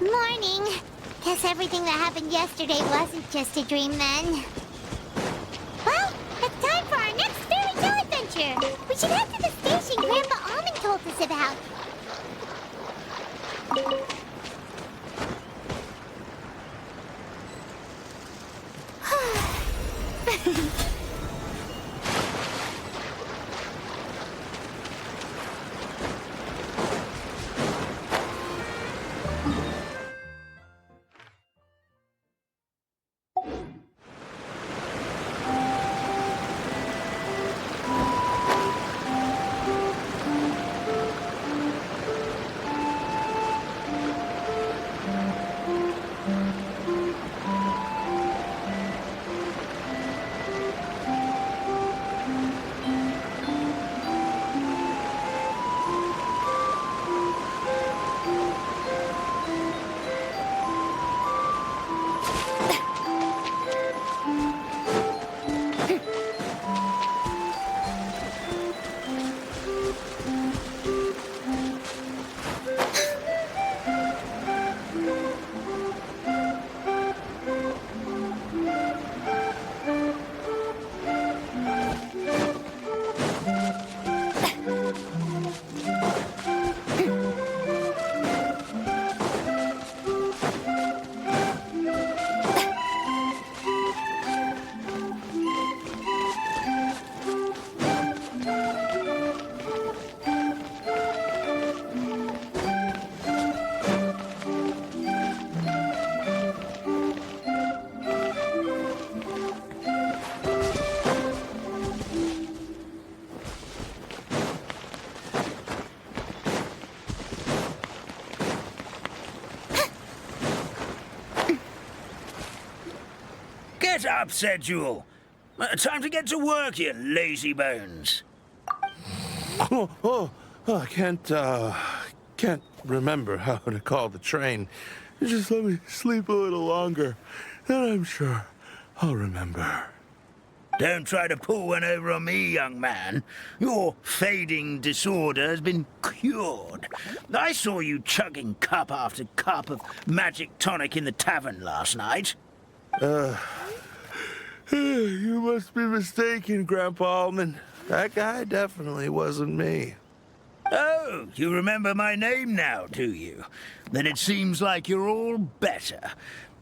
Morning. Guess everything that happened yesterday wasn't just a dream then. Well, it's time for our next fairy tale adventure. We should head to the station Grandpa Almond told us about. Get up, said Jewel. Time to get to work, you lazy bones. I can't remember how to call the train. Just let me sleep a little longer, then I'm sure I'll remember. Don't try to pull one over on me, young man. Your fading disorder has been cured. I saw you chugging cup after cup of magic tonic in the tavern last night. You must be mistaken, Grandpa Almond. That guy definitely wasn't me. Oh, you remember my name now, do you? Then it seems like you're all better.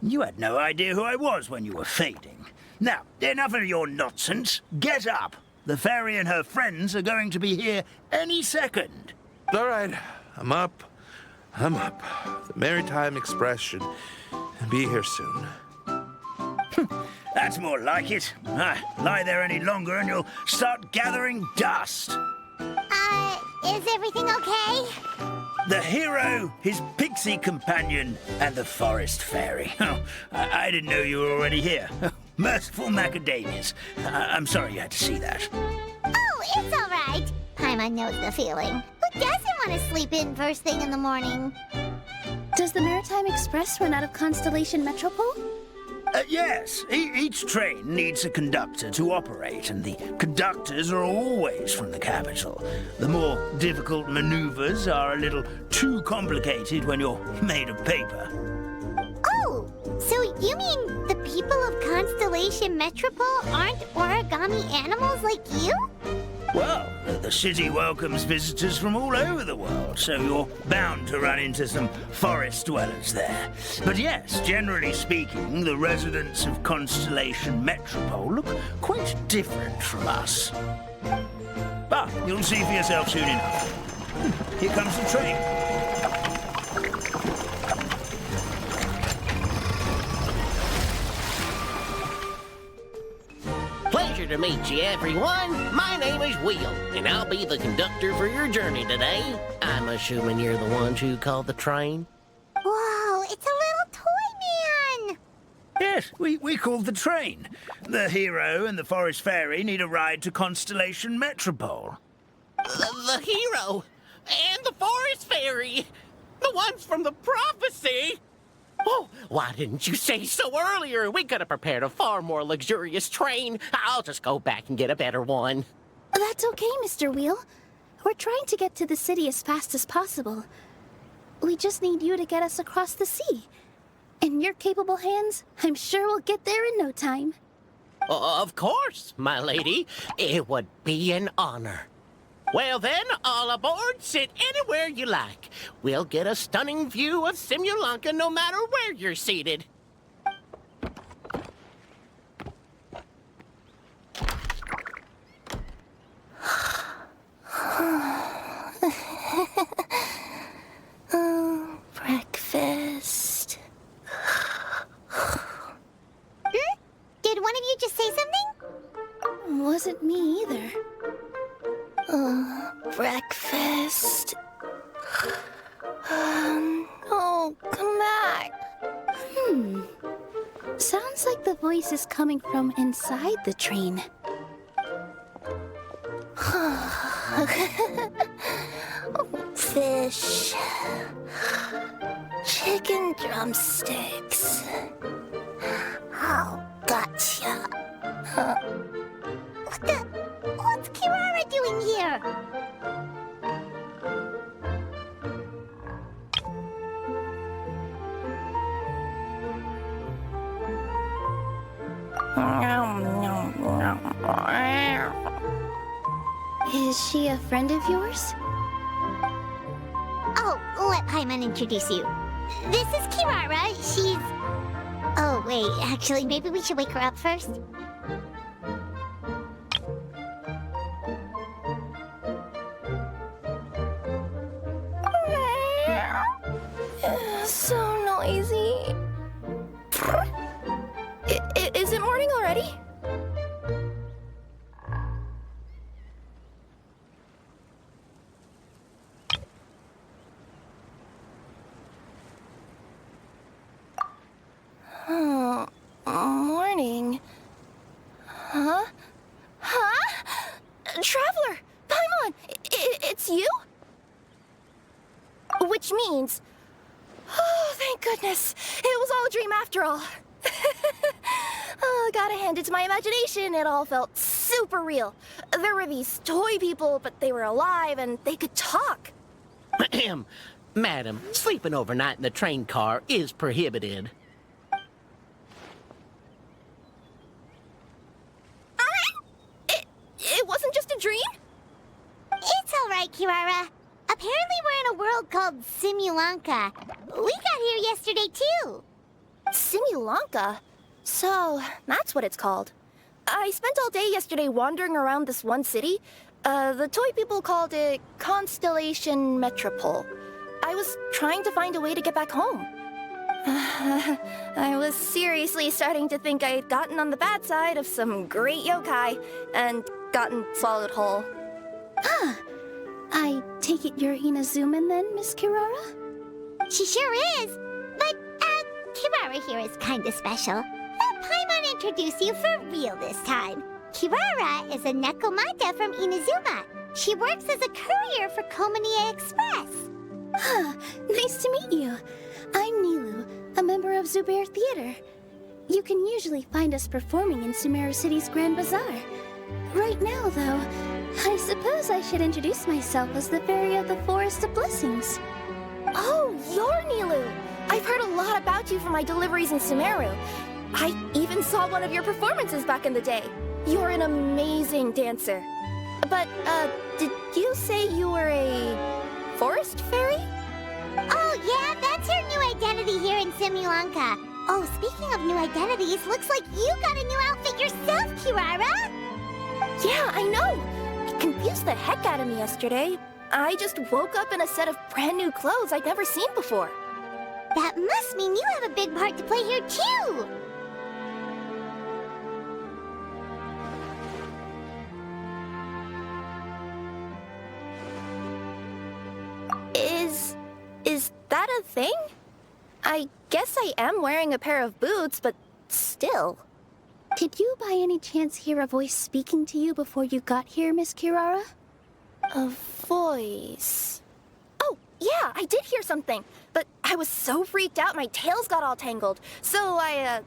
You had no idea who I was when you were fading. Now, enough of your nonsense. Get up. The fairy and her friends are going to be here any second. All right, I'm up. The Maritime Express should be here soon. That's more like it. Lie there any longer and you'll start gathering dust. Is everything okay? The hero, his pixie companion, and the forest fairy. Oh, I didn't know you were already here. Merciful macadamias. I'm sorry you had to see that. Oh, it's all right. Paimon knows the feeling. Who doesn't want to sleep in first thing in the morning? Does the Maritime Express run out of Constellation Metropole? Yes, each train needs a conductor to operate, and the conductors are always from the capital. The more difficult maneuvers are a little too complicated when you're made of paper. Oh, so you mean the people of Constellation Metropole aren't origami animals like you? Well, the city welcomes visitors from all over the world, so you're bound to run into some forest dwellers there. But yes, generally speaking, the residents of Constellation Metropole look quite different from us. But you'll see for yourself soon enough. Here comes the train. pleasure to meet you, everyone. My name is Will, and I'll be the conductor for your journey today. I'm assuming you're the ones who called the train? Whoa, it's a little toy man! Yes, we called the train. The hero and the forest fairy need a ride to Constellation Metropole. The hero and the forest fairy, the ones from the prophecy. Oh, why didn't you say so earlier? We could have prepared a far more luxurious train. I'll just go back and get a better one. That's okay, Mr. Wheel. We're trying to get to the city as fast as possible. We just need you to get us across the sea. In your capable hands, I'm sure we'll get there in no time. Of course, my lady. It would be an honor. Well then, all aboard, sit anywhere you like. We'll get a stunning view of Simulanka no matter where you're seated. Breakfast. Did one of you just say something? Wasn't me either. Breakfast. Oh, come back. Sounds like the voice is coming from inside the train. Fish. Chicken drumsticks. Oh, gotcha. What's Kirara doing here? Is she a friend of yours? Oh, let Paimon introduce you. This is Kirara. She's... Oh, wait, actually, maybe we should wake her up first. So noisy. Is it morning already? Oh, morning. Huh? Traveler! Paimon! It's you? Which means... Oh, thank goodness. It was all a dream after all. Oh, gotta hand it to my imagination. It all felt super real. There were these toy people, but they were alive and they could talk. Ahem. Madam, sleeping overnight in the train car is prohibited. It wasn't just a dream? It's all right, Kirara. Apparently we're in a world called Simulanka. We got here yesterday, too. Simulanka? So, that's what it's called. I spent all day yesterday wandering around this one city. The toy people called it Constellation Metropole. I was trying to find a way to get back home. I was seriously starting to think I had gotten on the bad side of some great yokai and gotten swallowed whole. I take it you're Inazuman then, Miss Kirara? She sure is. But, Kirara here is kind of special. Let Paimon introduce you for real this time. Kirara is a Nekomata from Inazuma. She works as a courier for Komanie Express. Nice to meet you. I'm Nilu, a member of Zubair Theater. You can usually find us performing in Sumeru City's Grand Bazaar. Right now, though, I suppose I should introduce myself as the Fairy of the Forest of Blessings. Oh, you're Nilu! I've heard a lot about you from my deliveries in Sumeru. I even saw one of your performances back in the day. You're an amazing dancer. But, did you say you were a forest fairy? Oh, yeah, that's her new identity here in Simulanka. Oh, speaking of new identities, looks like you got a new outfit yourself, Kirara! Yeah, I know! It confused the heck out of me yesterday. I just woke up in a set of brand new clothes I'd never seen before. That must mean you have a big part to play here, too! a thing? I guess I am wearing a pair of boots, but still. Did you by any chance hear a voice speaking to you before you got here, Miss Kirara? A voice... Oh, yeah, I did hear something. But I was so freaked out, my tails got all tangled. So I,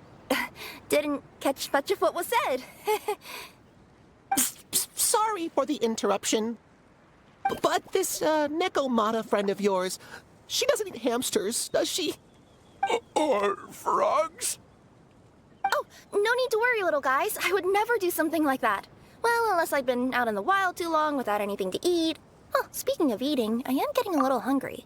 didn't catch much of what was said. Sorry for the interruption. But this, Nekomata friend of yours, she doesn't eat hamsters, does she? Or frogs? Oh, no need to worry, little guys. I would never do something like that. Well, unless I've been out in the wild too long without anything to eat. Oh, speaking of eating, I am getting a little hungry.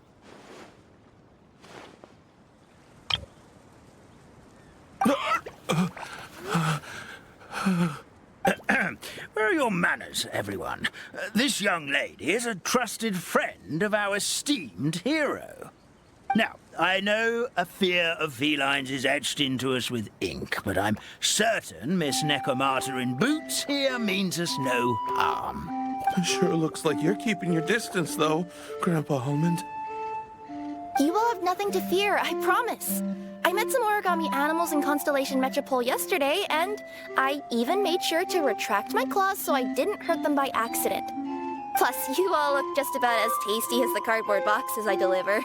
Where are your manners, everyone? This young lady is a trusted friend of our esteemed hero. Now, I know a fear of felines is etched into us with ink, but I'm certain Miss Nekomata in boots here means us no harm. It sure looks like you're keeping your distance, though, Grandpa Almond. You will have nothing to fear, I promise. I met some origami animals in Constellation Metropole yesterday, and I even made sure to retract my claws so I didn't hurt them by accident. Plus, you all look just about as tasty as the cardboard boxes I deliver.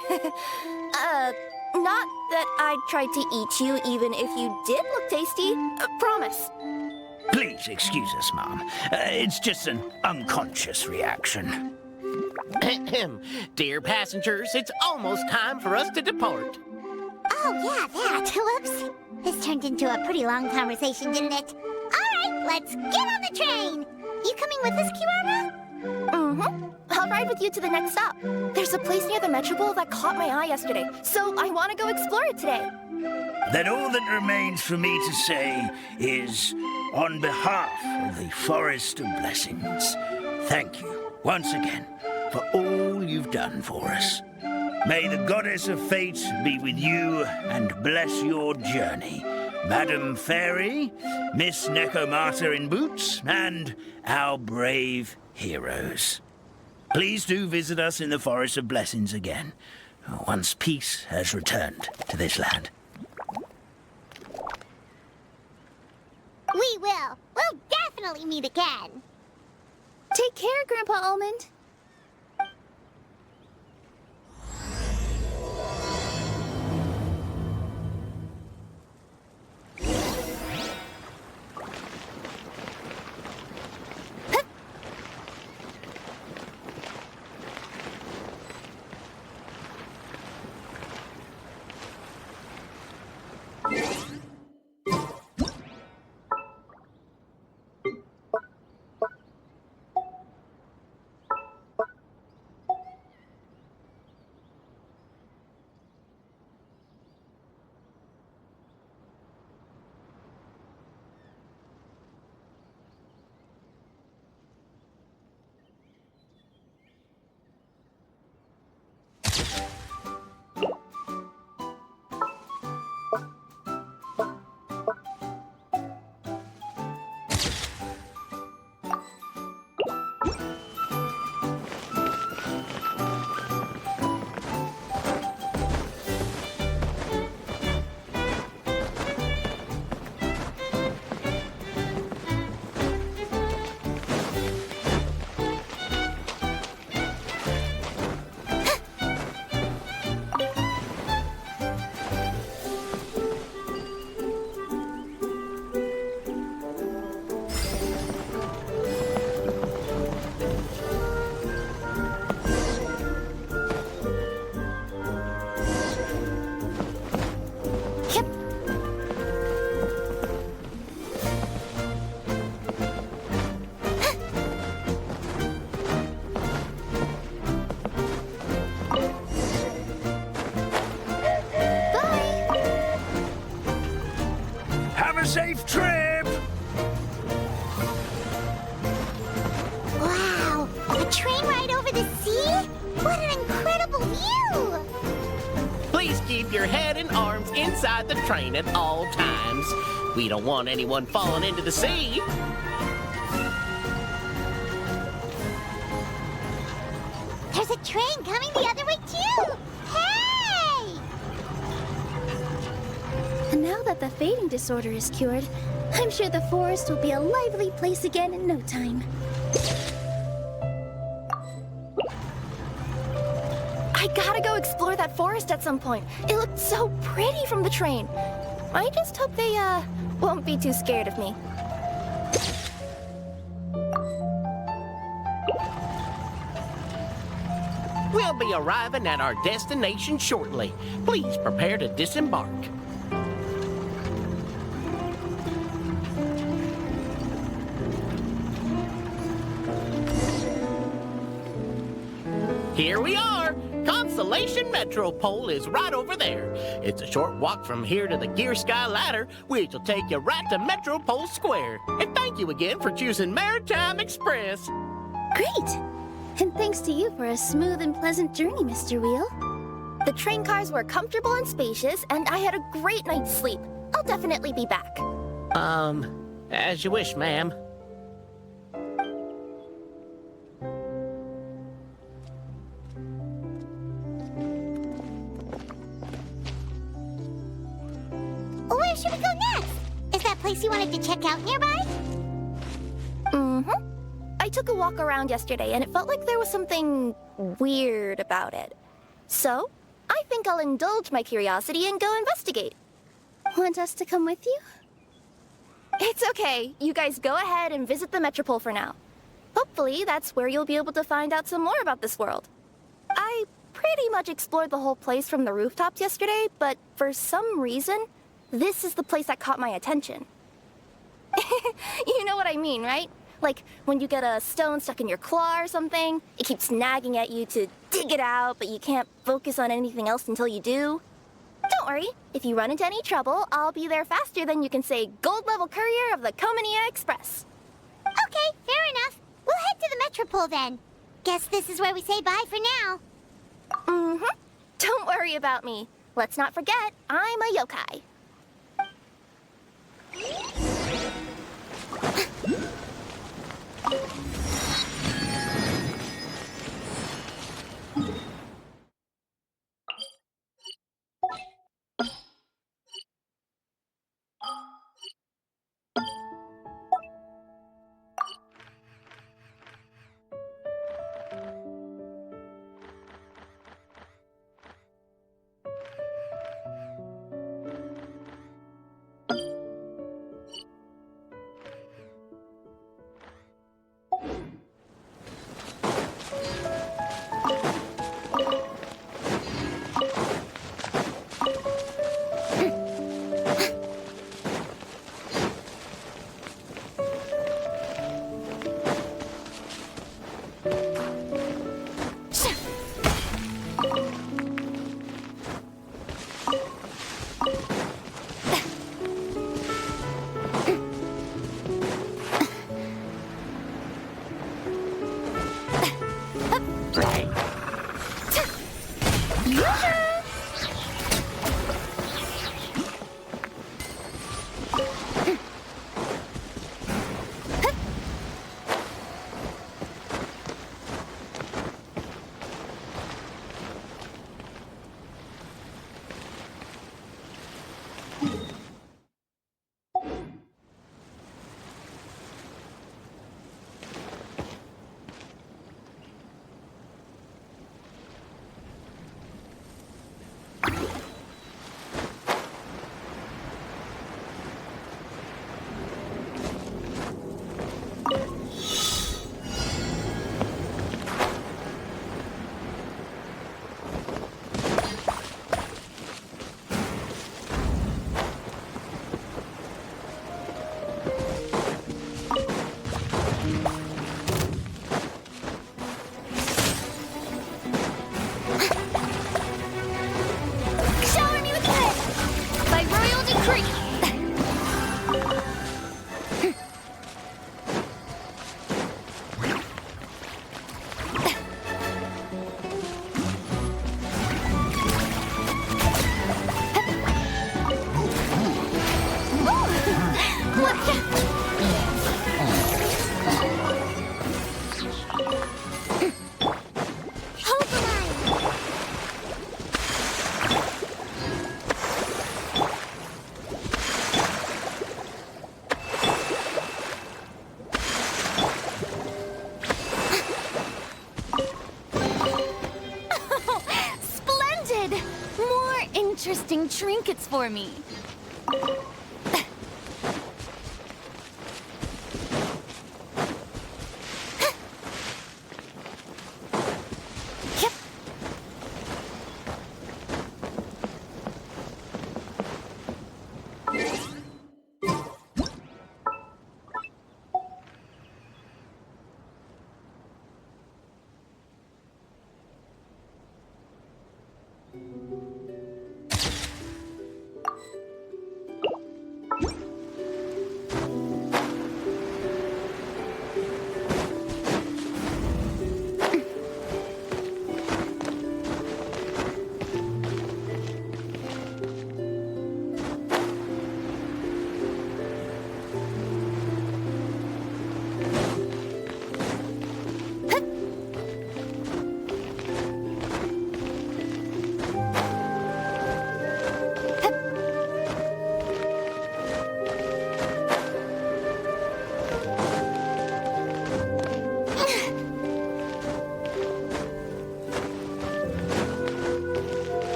Not that I'd try to eat you even if you did look tasty. Promise. Please excuse us, Mom. It's just an unconscious reaction. Dear passengers, it's almost time for us to depart. Oh, yeah, that. Whoops. This turned into a pretty long conversation, didn't it? All right, let's get on the train. You coming with us, Kirara? Mm-hmm. I'll ride with you to the next stop. There's a place near the Metropole that caught my eye yesterday, so I want to go explore it today. Then all that remains for me to say is, on behalf of the Forest of Blessings, thank you once again for all you've done for us. May the goddess of fate be with you and bless your journey. Madam Fairy, Miss Nekomata in boots, and our brave heroes. Please do visit us in the Forest of Blessings again, once peace has returned to this land. We will. We'll definitely meet again. Take care, Grandpa Almond. Safe trip! Wow, a train ride over the sea? What an incredible view! Please keep your head and arms inside the train at all times. We don't want anyone falling into the sea. There's a train coming the other way, too! Hey! Now that the fading disorder is cured, I'm sure the forest will be a lively place again in no time. I gotta go explore that forest at some point. It looked so pretty from the train. I just hope they, won't be too scared of me. We'll be arriving at our destination shortly. Please prepare to disembark. Here we are! Constellation Metropole is right over there. It's a short walk from here to the Gear Sky Ladder, which will take you right to Metropole Square. And thank you again for choosing Maritime Express. Great! And thanks to you for a smooth and pleasant journey, Mr. Wheel. The train cars were comfortable and spacious, and I had a great night's sleep. I'll definitely be back. As you wish, ma'am. Where should we go next? Is that place you wanted to check out nearby? Mm-hmm. I took a walk around yesterday, and it felt like there was something weird about it. So, I think I'll indulge my curiosity and go investigate. Want us to come with you? It's okay. You guys go ahead and visit the Metropole for now. Hopefully, that's where you'll be able to find out some more about this world. I pretty much explored the whole place from the rooftops yesterday, but for some reason, this is the place that caught my attention. You know what I mean, right? Like, when you get a stone stuck in your claw or something, it keeps nagging at you to dig it out, but you can't focus on anything else until you do. Don't worry, if you run into any trouble, I'll be there faster than you can say gold-level courier of the Comania Express. Okay, fair enough. We'll head to the Metropole then. Guess this is where we say bye for now. Mm-hmm. Don't worry about me. Let's not forget, I'm a yokai. trinkets for me.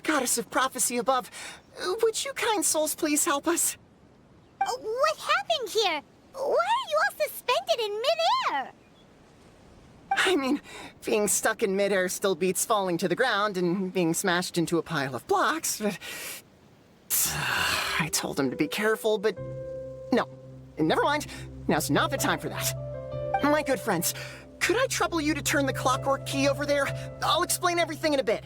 Goddess of prophecy above, would you kind souls please help us? What happened here? Why are you all suspended in midair? I mean, being stuck in midair still beats falling to the ground and being smashed into a pile of blocks, but... I told him to be careful, but... No, never mind. Now's not the time for that. My good friends, could I trouble you to turn the clockwork key over there? I'll explain everything in a bit.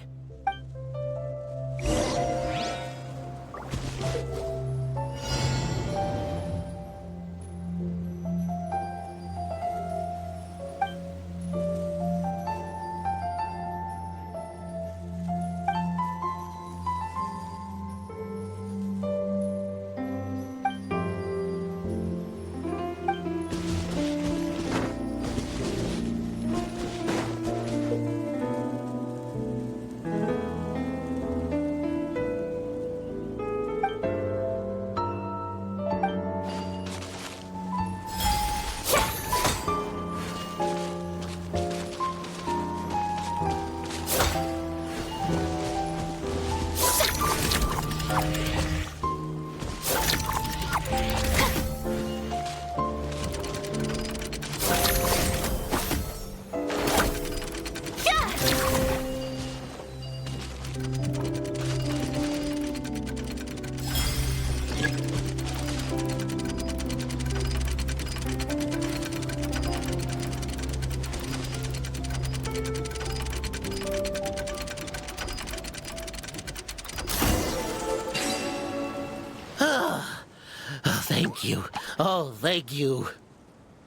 Thank you. Oh, thank you.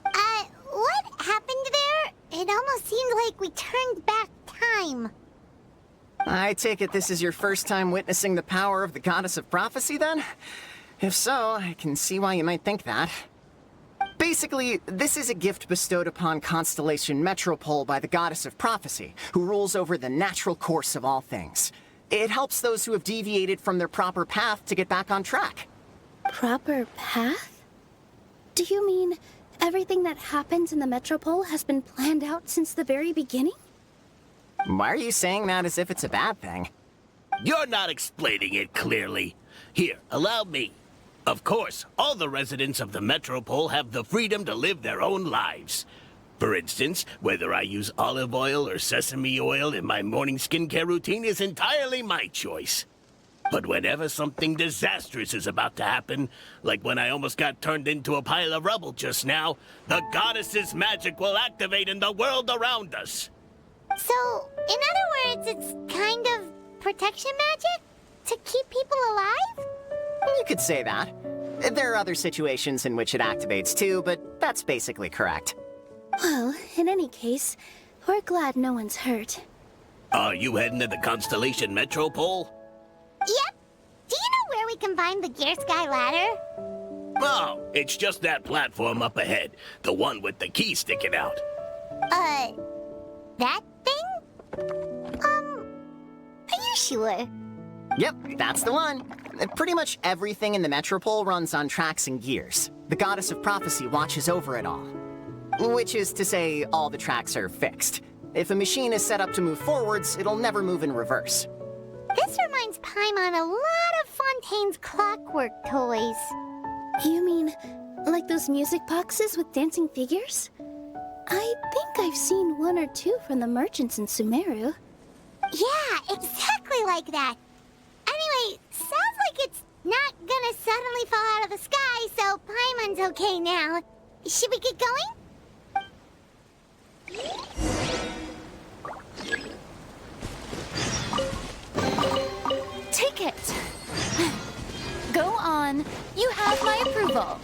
What happened there? It almost seemed like we turned back time. I take it this is your first time witnessing the power of the Goddess of Prophecy, then? If so, I can see why you might think that. Basically, this is a gift bestowed upon Constellation Metropole by the Goddess of Prophecy, who rules over the natural course of all things. It helps those who have deviated from their proper path to get back on track. Proper path? Do you mean everything that happens in the Metropole has been planned out since the very beginning? Why are you saying that as if it's a bad thing? You're not explaining it clearly. Here, allow me. Of course, all the residents of the Metropole have the freedom to live their own lives. For instance, whether I use olive oil or sesame oil in my morning skincare routine is entirely my choice. But whenever something disastrous is about to happen, like when I almost got turned into a pile of rubble just now, the goddess's magic will activate in the world around us. So, in other words, it's kind of protection magic? To keep people alive? You could say that. There are other situations in which it activates too, but that's basically correct. Well, in any case, we're glad no one's hurt. Are you heading to the Constellation Metropole? Yep. Do you know where we can find the Gear Sky ladder? Oh, it's just that platform up ahead. The one with the key sticking out. That thing? Are you sure? Yep, that's the one. Pretty much everything in the Metropole runs on tracks and gears. The Goddess of Prophecy watches over it all. Which is to say, all the tracks are fixed. If a machine is set up to move forwards, it'll never move in reverse. This reminds Paimon a lot of Fontaine's clockwork toys. You mean, like those music boxes with dancing figures? I think I've seen one or two from the merchants in Sumeru. Yeah, exactly like that. Anyway, sounds like it's not gonna suddenly fall out of the sky, so Paimon's okay now. Should we get going? Ticket! Go on. You have my approval.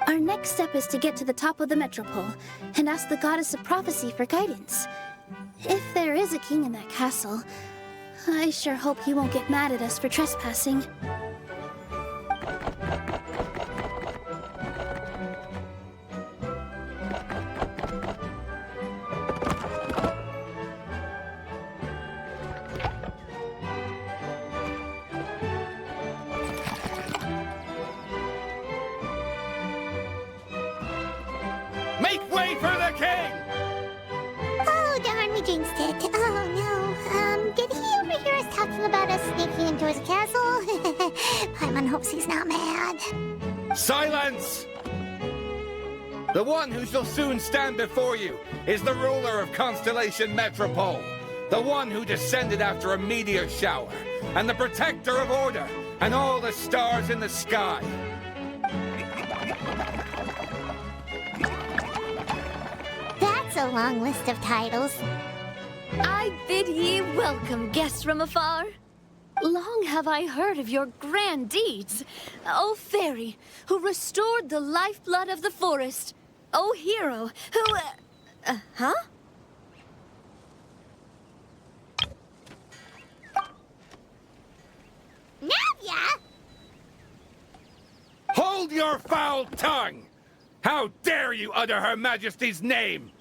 Our next step is to get to the top of the Metropole and ask the Goddess of Prophecy for guidance. If there is a king in that castle, I sure hope he won't get mad at us for trespassing. Make way for the king! Oh, darn, we jinxed it. Oh, no. Did he overhear us talking about us sneaking into his castle? Paimon Everyone hopes he's not mad. Silence! The one who shall soon stand before you is the ruler of Constellation Metropole, the one who descended after a meteor shower, and the protector of order and all the stars in the sky. That's a long list of titles. I bid ye welcome, guests from afar. Long have I heard of your grand deeds, O fairy, who restored the lifeblood of the forest, O hero, who... huh? Navia! Hold your foul tongue! How dare you utter Her Majesty's name?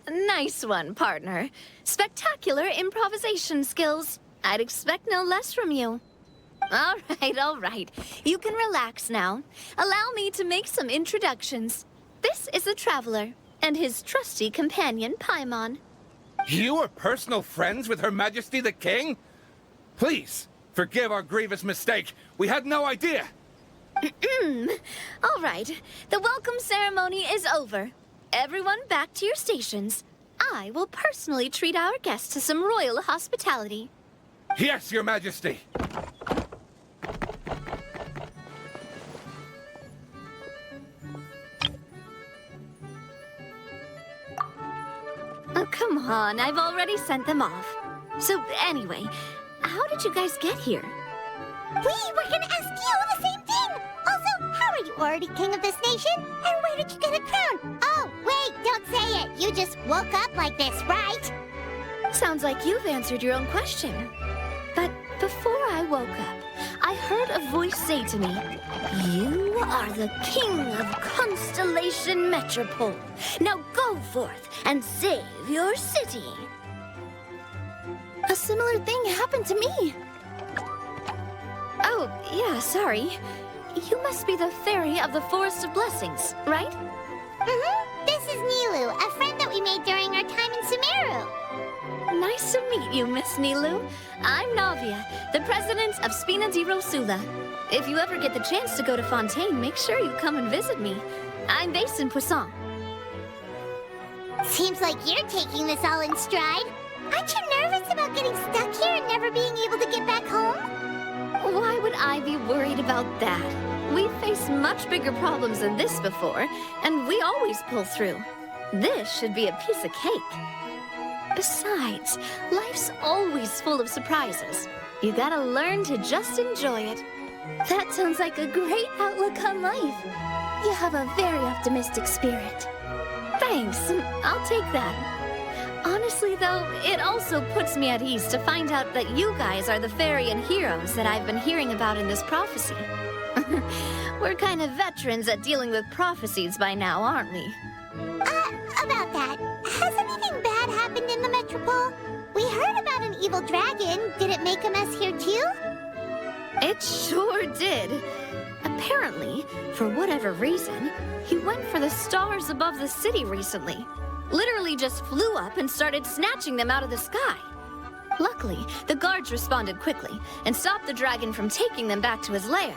Nice one, partner. Spectacular improvisation skills. I'd expect no less from you. All right. You can relax now. Allow me to make some introductions. This is the Traveler, and his trusty companion, Paimon. You are personal friends with Her Majesty the King? Please, forgive our grievous mistake. We had no idea. All right. The welcome ceremony is over. Everyone back to your stations. I will personally treat our guests to some royal hospitality. Yes, Your Majesty. Oh, come on. I've already sent them off. So, anyway, how did you guys get here? We were gonna ask you the same thing! Also, how are you already king of this nation? And where did you get a crown? Oh, wait, don't say it! You just woke up like this, right? Sounds like you've answered your own question. But before I woke up, I heard a voice say to me, "You are the king of Constellation Metropole. Now go forth and save your city." A similar thing happened to me. Oh, yeah, sorry. You must be the fairy of the Forest of Blessings, right? This is Nilu, a friend that we made during our time in Sumeru. Nice to meet you, Miss Nilu. I'm Navia, the president of Spina di Rosula. If you ever get the chance to go to Fontaine, make sure you come and visit me. I'm based in Poisson. Seems like you're taking this all in stride. Aren't you nervous about getting stuck here and never being able to get back home? Why would I be worried about that? We've faced much bigger problems than this before, and we always pull through. This should be a piece of cake. Besides, life's always full of surprises. You gotta learn to just enjoy it. That sounds like a great outlook on life. You have a very optimistic spirit. Thanks, I'll take that. Honestly, though, it also puts me at ease to find out that you guys are the fairy and heroes that I've been hearing about in this prophecy. We're kind of veterans at dealing with prophecies by now, aren't we? About that, has anything bad happened in the Metropole? We heard about an evil dragon. Did it make a mess here too? It sure did. Apparently, for whatever reason, he went for the stars above the city recently. Literally just flew up and started snatching them out of the sky. Luckily, the guards responded quickly and stopped the dragon from taking them back to his lair.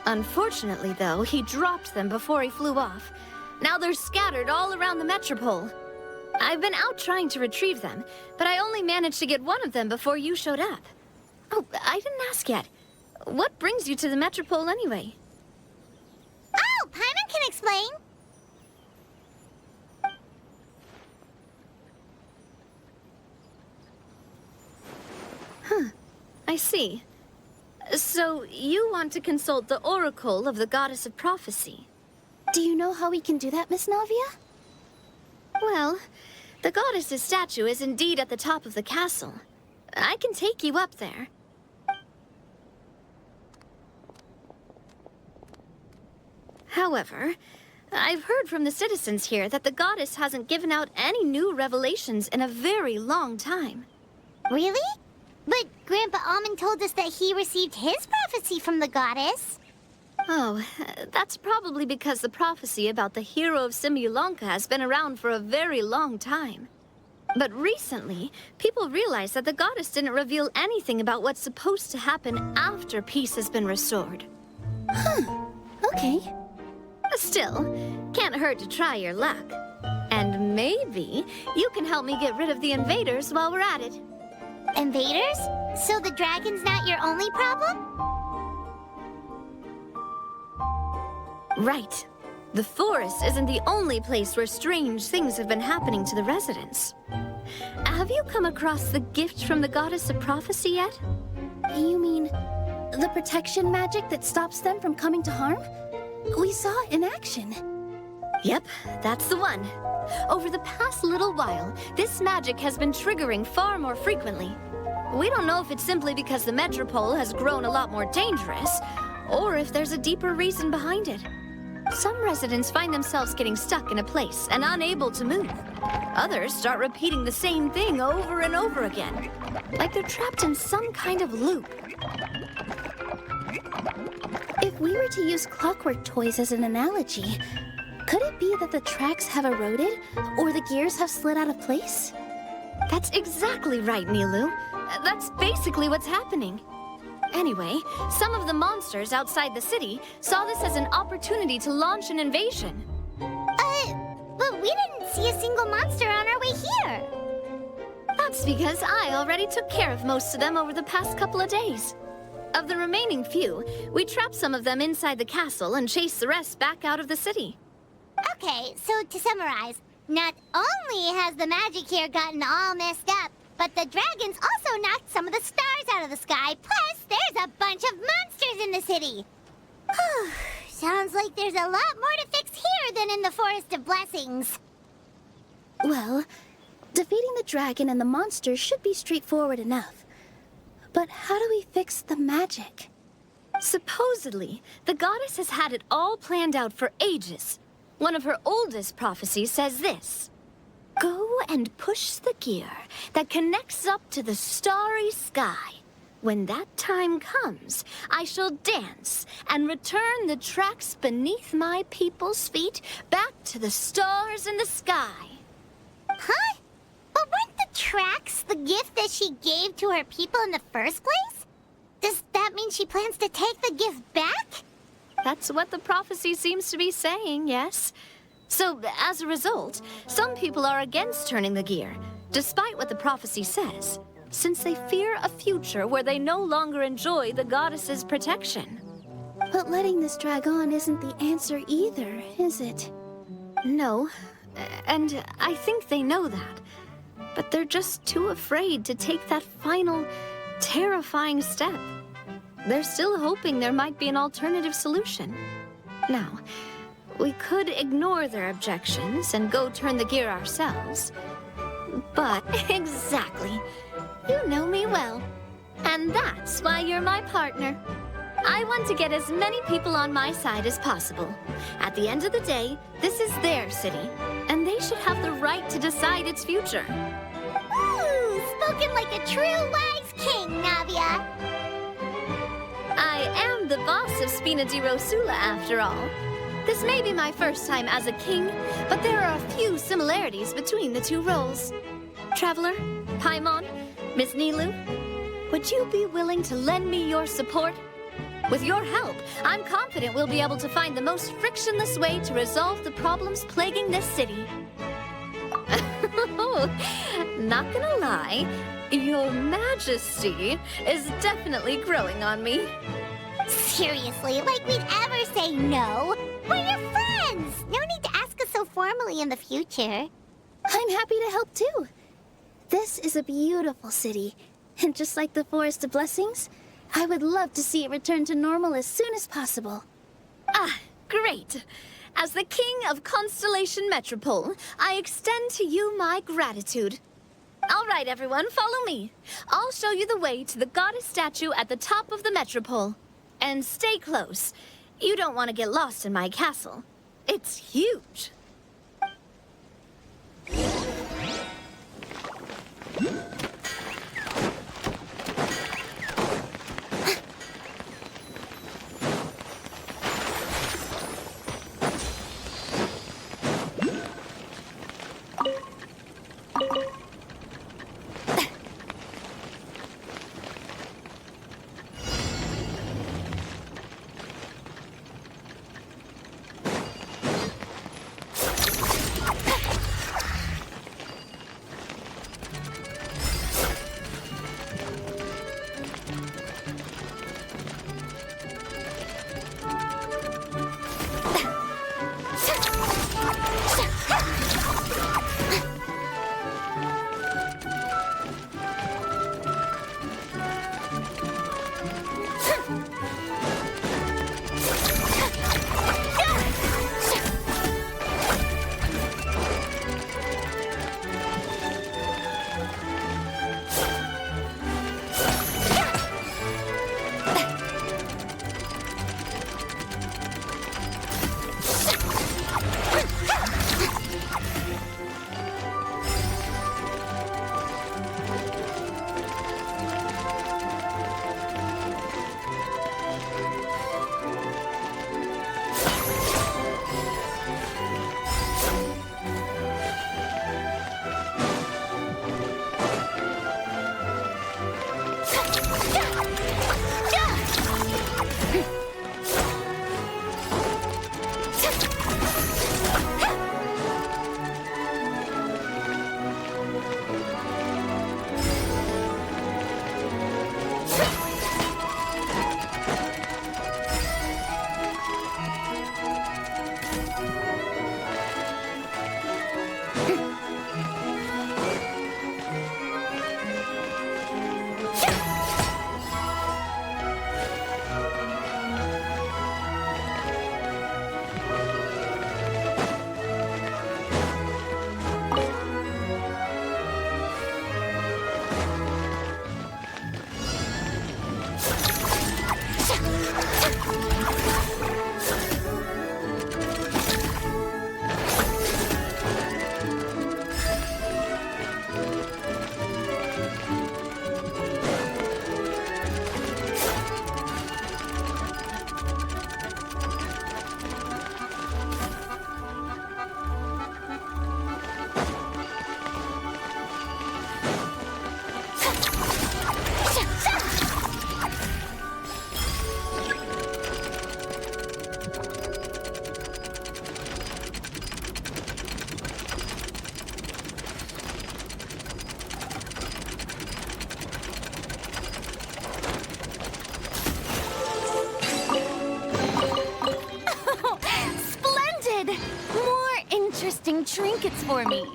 Unfortunately, though, he dropped them before he flew off. Now they're scattered all around the Metropole. I've been out trying to retrieve them, but I only managed to get one of them before you showed up. Oh, I didn't ask yet. What brings you to the Metropole anyway? Oh, Paimon can explain. I see. So, you want to consult the Oracle of the Goddess of Prophecy? Do you know how we can do that, Miss Navia? Well, the goddess's statue is indeed at the top of the castle. I can take you up there. However, I've heard from the citizens here that the goddess hasn't given out any new revelations in a very long time. Really? But Grandpa Almond told us that he received his prophecy from the goddess. Oh, that's probably because the prophecy about the hero of Simulanka has been around for a very long time. But recently, people realized that the goddess didn't reveal anything about what's supposed to happen after peace has been restored. Okay. Still, can't hurt to try your luck. And maybe you can help me get rid of the invaders while we're at it. Invaders? So the dragon's not your only problem? Right. The forest isn't the only place where strange things have been happening to the residents. Have you come across the gift from the goddess of prophecy yet? You mean the protection magic that stops them from coming to harm? We saw it in action. Yep, that's the one. Over the past little while, this magic has been triggering far more frequently. We don't know if it's simply because the metropole has grown a lot more dangerous, or if there's a deeper reason behind it. Some residents find themselves getting stuck in a place and unable to move. Others start repeating the same thing over and over again, like they're trapped in some kind of loop. If we were to use clockwork toys as an analogy, could it be that the tracks have eroded or the gears have slid out of place? That's exactly right, Nilu. That's basically what's happening. Anyway, some of the monsters outside the city saw this as an opportunity to launch an invasion. But we didn't see a single monster on our way here. That's because I already took care of most of them over the past couple of days. Of the remaining few, we trapped some of them inside the castle and chased the rest back out of the city. Okay, so to summarize, not only has the magic here gotten all messed up, but the dragons also knocked some of the stars out of the sky, plus there's a bunch of monsters in the city. Sounds like there's a lot more to fix here than in the Forest of Blessings. Well, defeating the dragon and the monsters should be straightforward enough. But how do we fix the magic? Supposedly, the goddess has had it all planned out for ages. One of her oldest prophecies says this: "Go and push the gear that connects up to the starry sky. When that time comes, I shall dance and return the tracks beneath my people's feet back to the stars in the sky." Huh? But weren't the tracks the gift that she gave to her people in the first place? Does that mean she plans to take the gift back? That's what the prophecy seems to be saying, yes. So, as a result, some people are against turning the gear, despite what the prophecy says, since they fear a future where they no longer enjoy the goddess's protection. But letting this drag on isn't the answer either, is it? No, and I think they know that. But they're just too afraid to take that final, terrifying step. They're still hoping there might be an alternative solution. Now, we could ignore their objections and go turn the gear ourselves. But, exactly. You know me well. And that's why you're my partner. I want to get as many people on my side as possible. At the end of the day, this is their city, and they should have the right to decide its future. Ooh, spoken like a true wise king, Navia. I am the boss of Spina di Rosula, after all. This may be my first time as a king, but there are a few similarities between the two roles. Traveler, Paimon, Miss Nilu, would you be willing to lend me your support? With your help, I'm confident we'll be able to find the most frictionless way to resolve the problems plaguing this city. Not gonna lie, Your Majesty is definitely growing on me. Seriously, like we'd ever say no. We're your friends. No need to ask us so formally in the future. I'm happy to help too. This is a beautiful city, and just like the Forest of Blessings, I would love to see it return to normal as soon as possible. Ah, great. As the King of Constellation Metropole, I extend to you my gratitude. All right, everyone, follow me. I'll show you the way to the goddess statue at the top of the Metropole. And stay close. You don't want to get lost in my castle. It's huge. trinkets for me.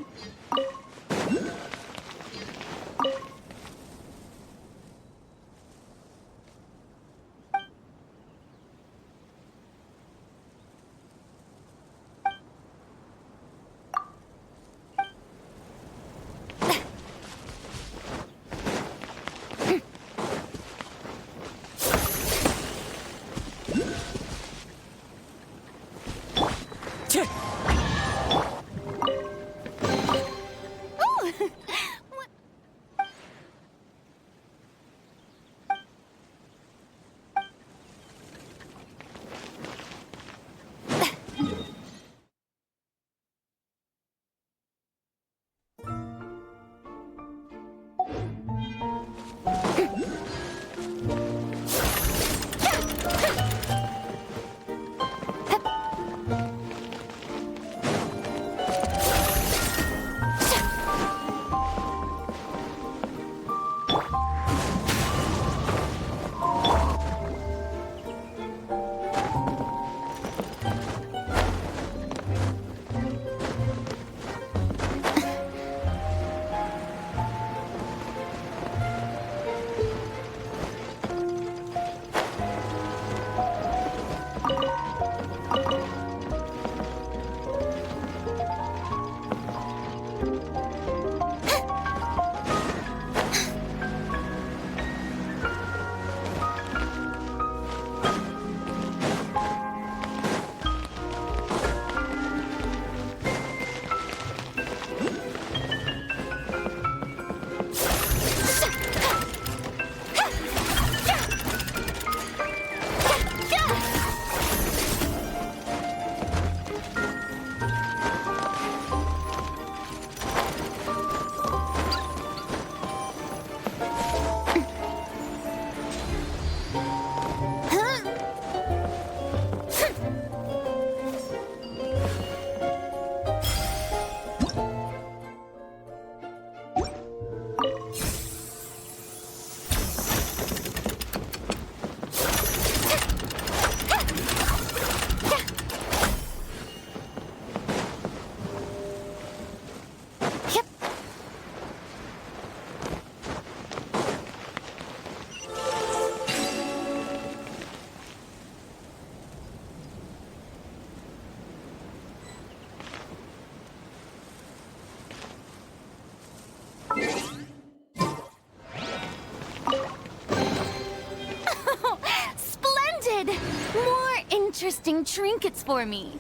Splendid! More interesting trinkets for me.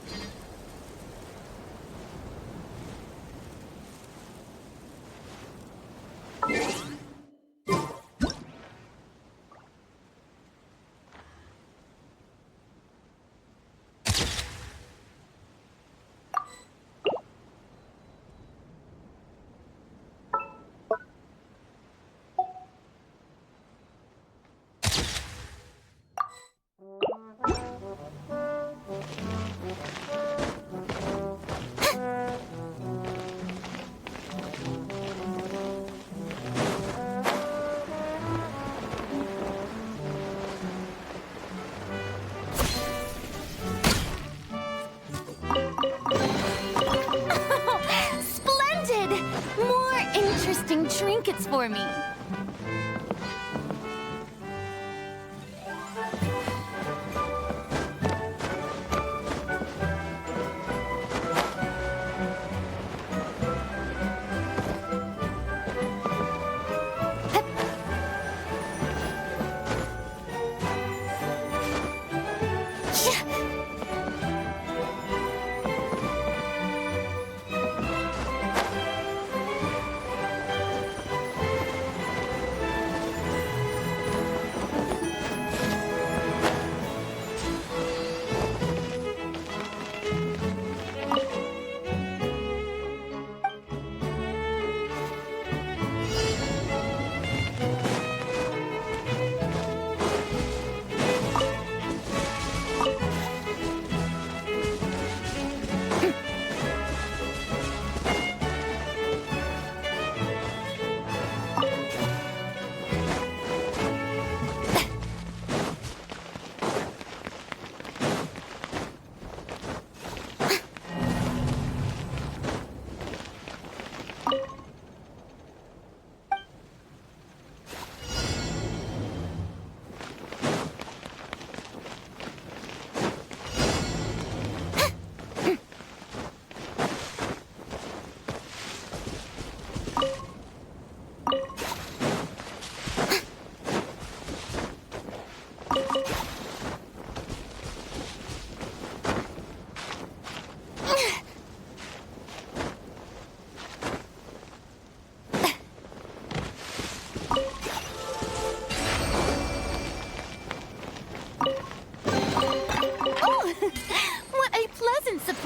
Splendid! More interesting trinkets for me.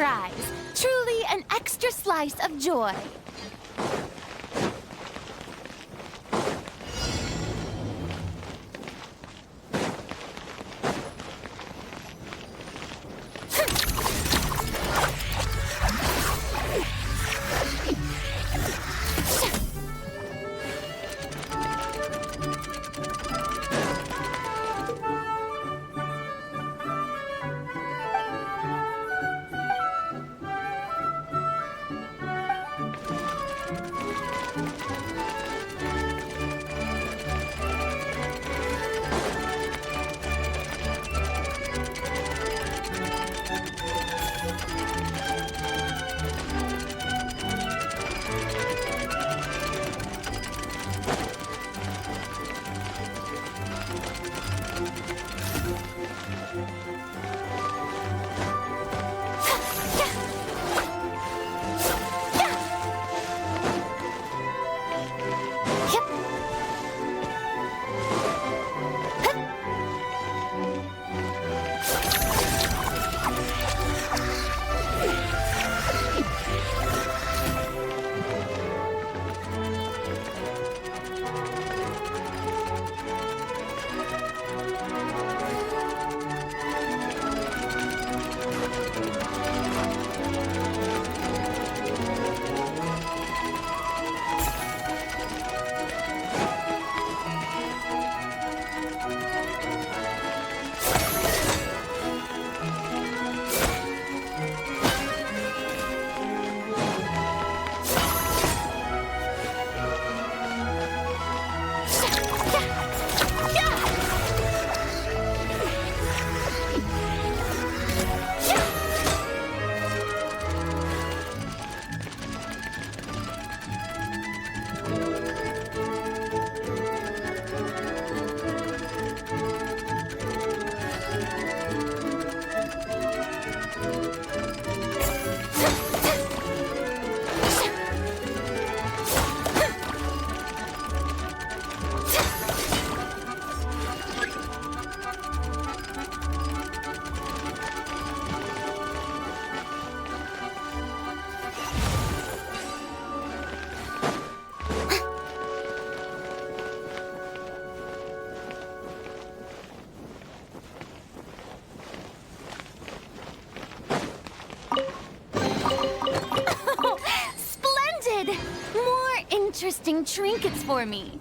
surprise. Truly an extra slice of joy. Interesting trinkets for me.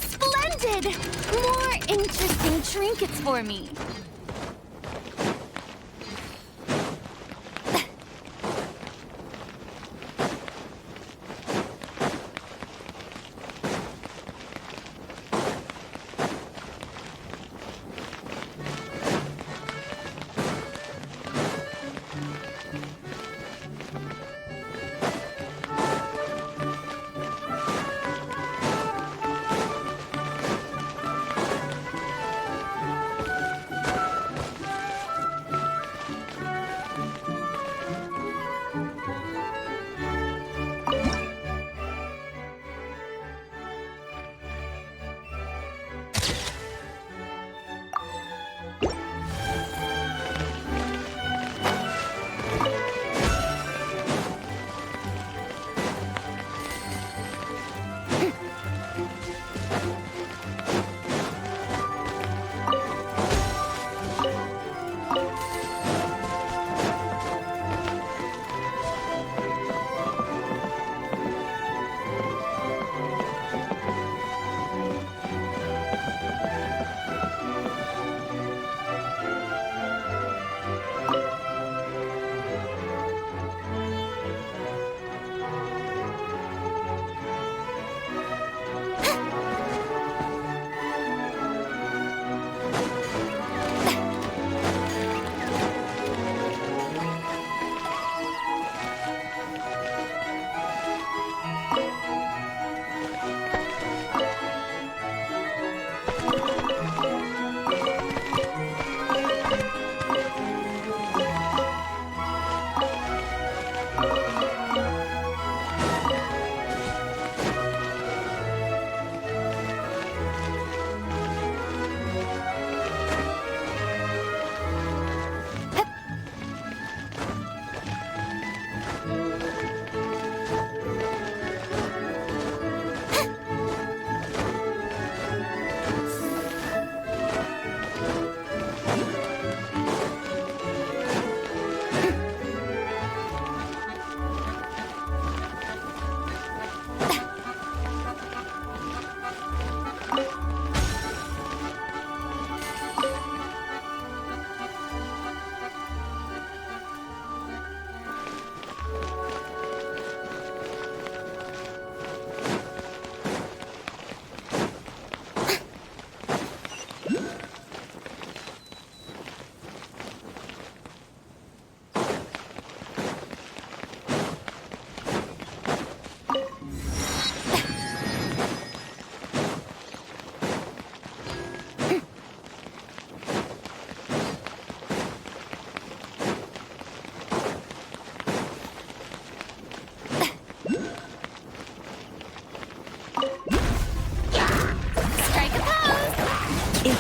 Splendid! More interesting trinkets for me.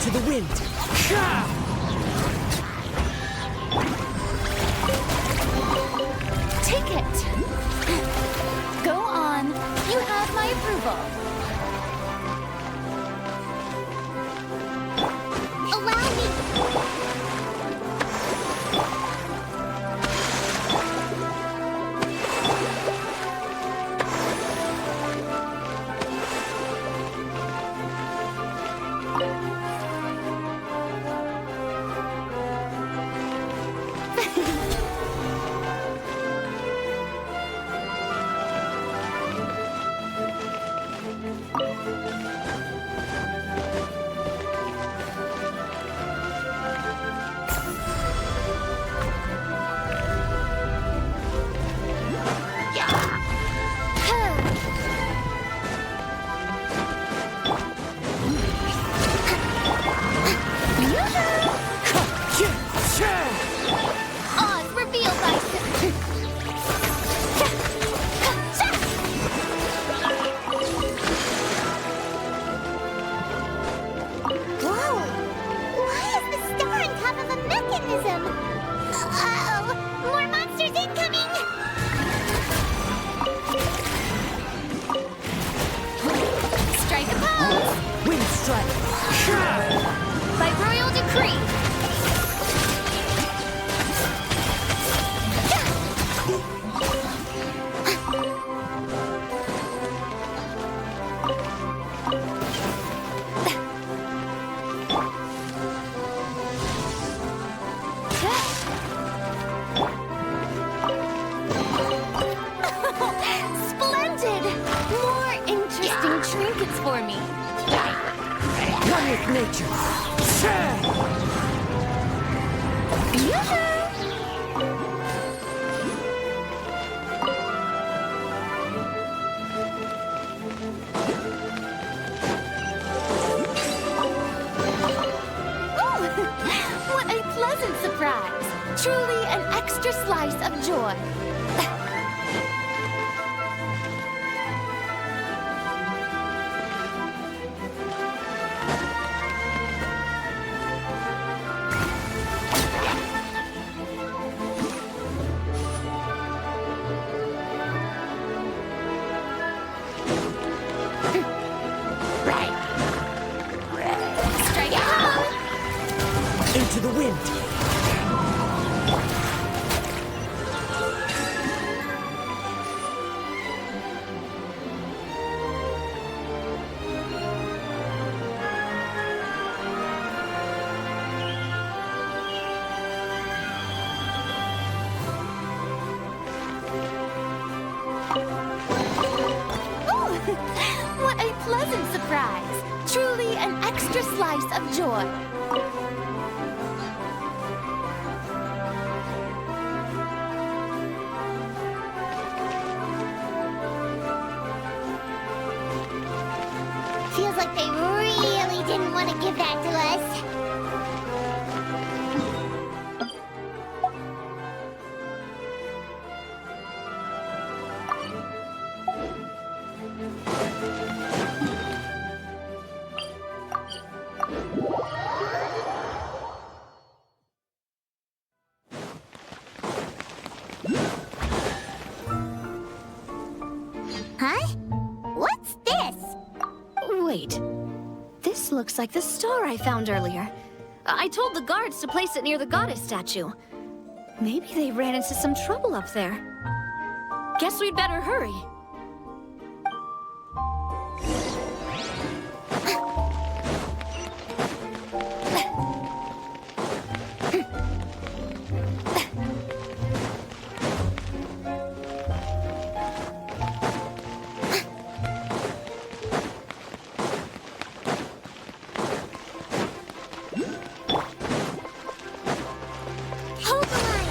Into the wind. Take it. Go on. You have my approval. Allow me. Oz, reveal thyself. Whoa! Why is the star on top of a mechanism? Uh-oh! More monsters incoming! Strike a pose. Wind strike. By royal decree. Splendid! More interesting trinkets for me. One with nature. What a pleasant surprise! Truly an extra slice of joy. Strike a pose. Into the wind. Ooh, what a pleasant surprise! Truly an extra slice of joy. Feels like they really didn't want to give that to us. Huh? What's this? Wait. This looks like the star I found earlier. I told the guards to place it near the goddess statue. Maybe they ran into some trouble up there. Guess we'd better hurry. Hold the line!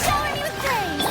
Shower me with praise!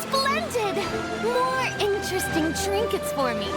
Splendid! More interesting trinkets for me.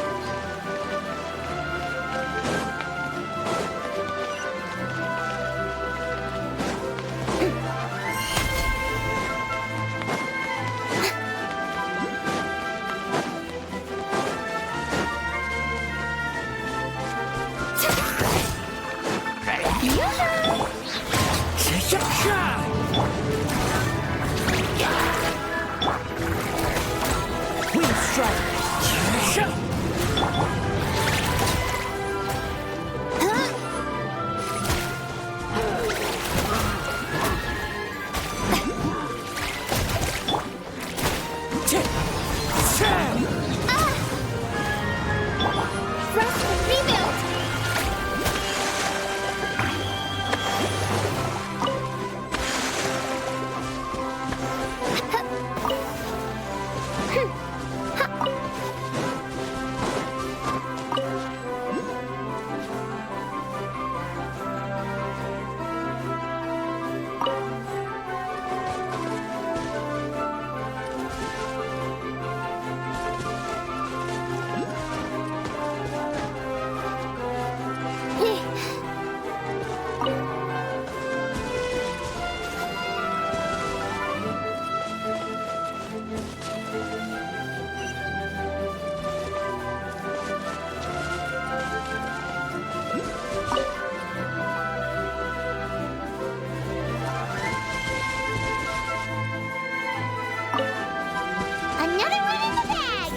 Another one in the bag!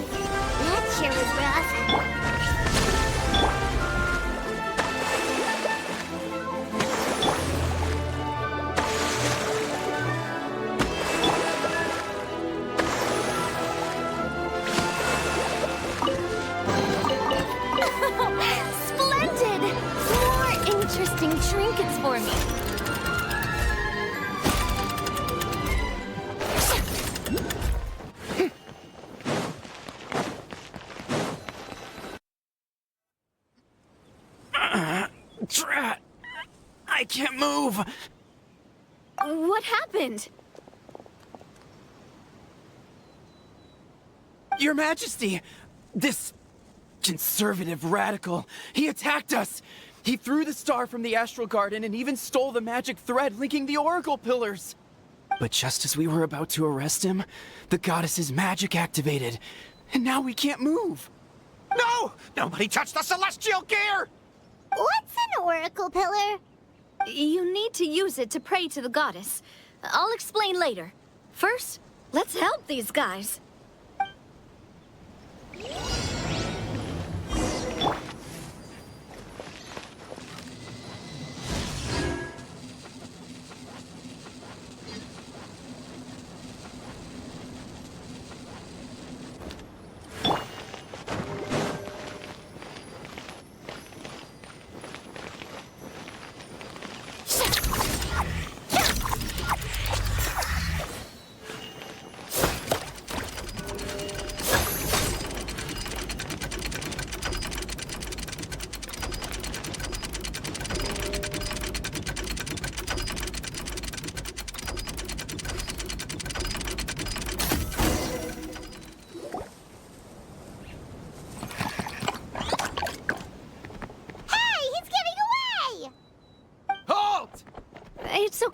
That sure was rough. Splendid! More interesting trinkets for me. Drat! I can't move! What happened? Your Majesty! This conservative radical, he attacked us! He threw the star from the Astral Garden and even stole the magic thread linking the Oracle Pillars! But just as we were about to arrest him, the goddess's magic activated, and now we can't move! No! Nobody touched the celestial gear! What's an oracle pillar? You need to use it to pray to the goddess. I'll explain later. First, let's help these guys.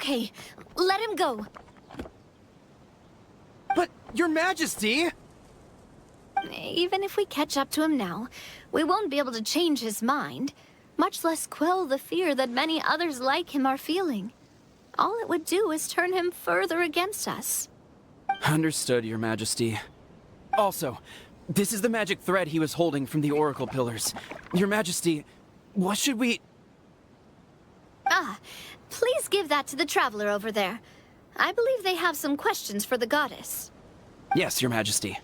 Okay, let him go. But, Your Majesty! Even if we catch up to him now, we won't be able to change his mind, much less quell the fear that many others like him are feeling. All it would do is turn him further against us. Understood, Your Majesty. Also, this is the magic thread he was holding from the Oracle Pillars. Your Majesty, what should we... Ah, please give that to the traveler over there. I believe they have some questions for the goddess. Yes, Your Majesty.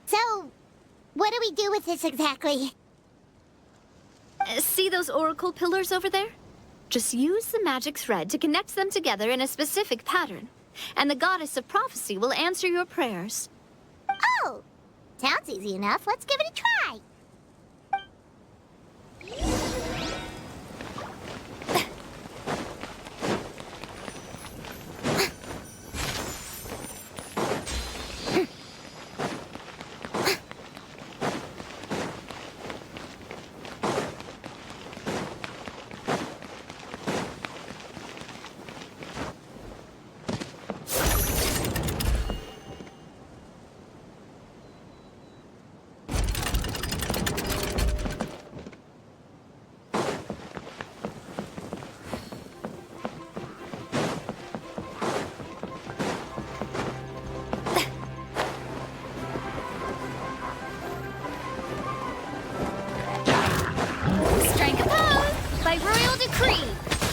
So, what do we do with this exactly? See those oracle pillars over there? Just use the magic thread to connect them together in a specific pattern, and the goddess of prophecy will answer your prayers. Oh, sounds easy enough. Let's give it a try. Strike a pose by royal decree.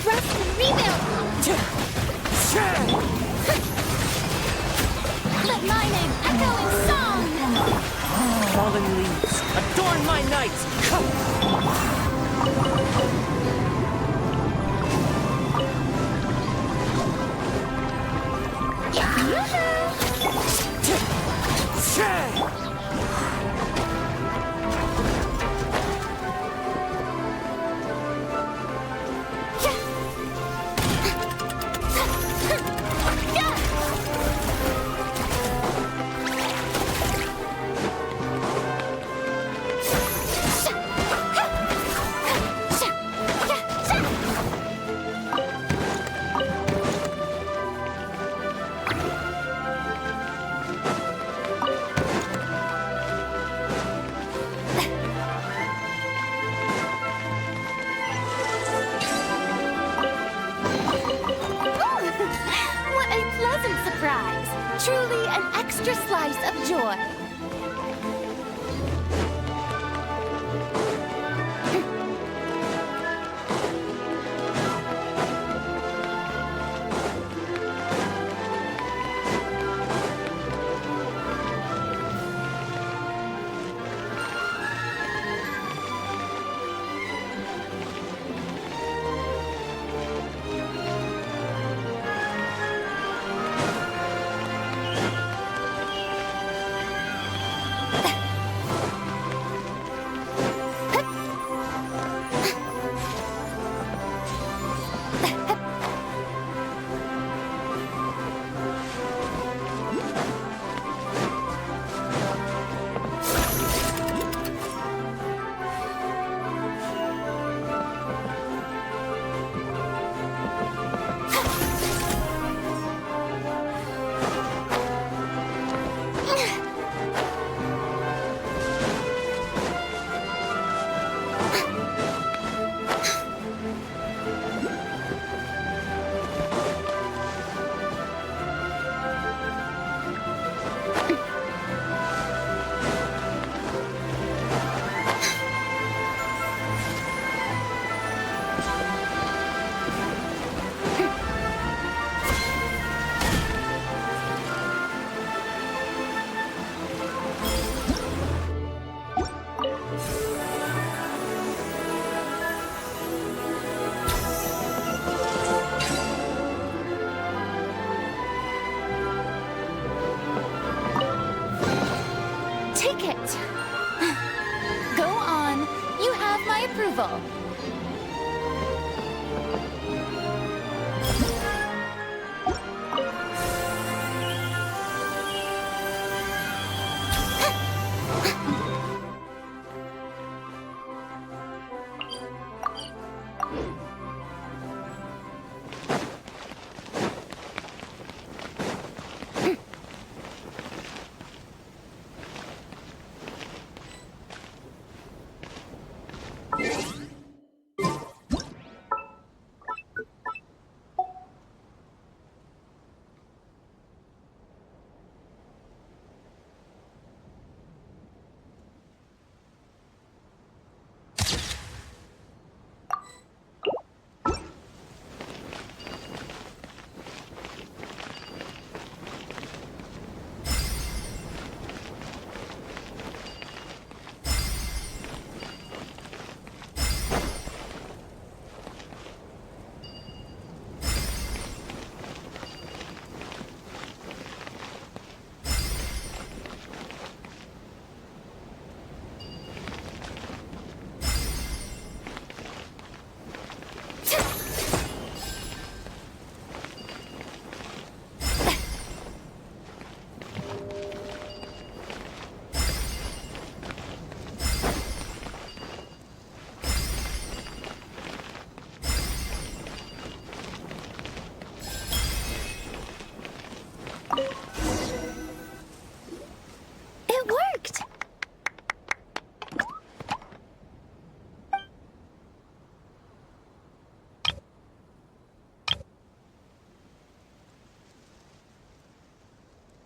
Thrust and rebuild. Let my name echo in song. Fallen leaves, adorn my night! Come! What a pleasant surprise! Truly an extra slice of joy.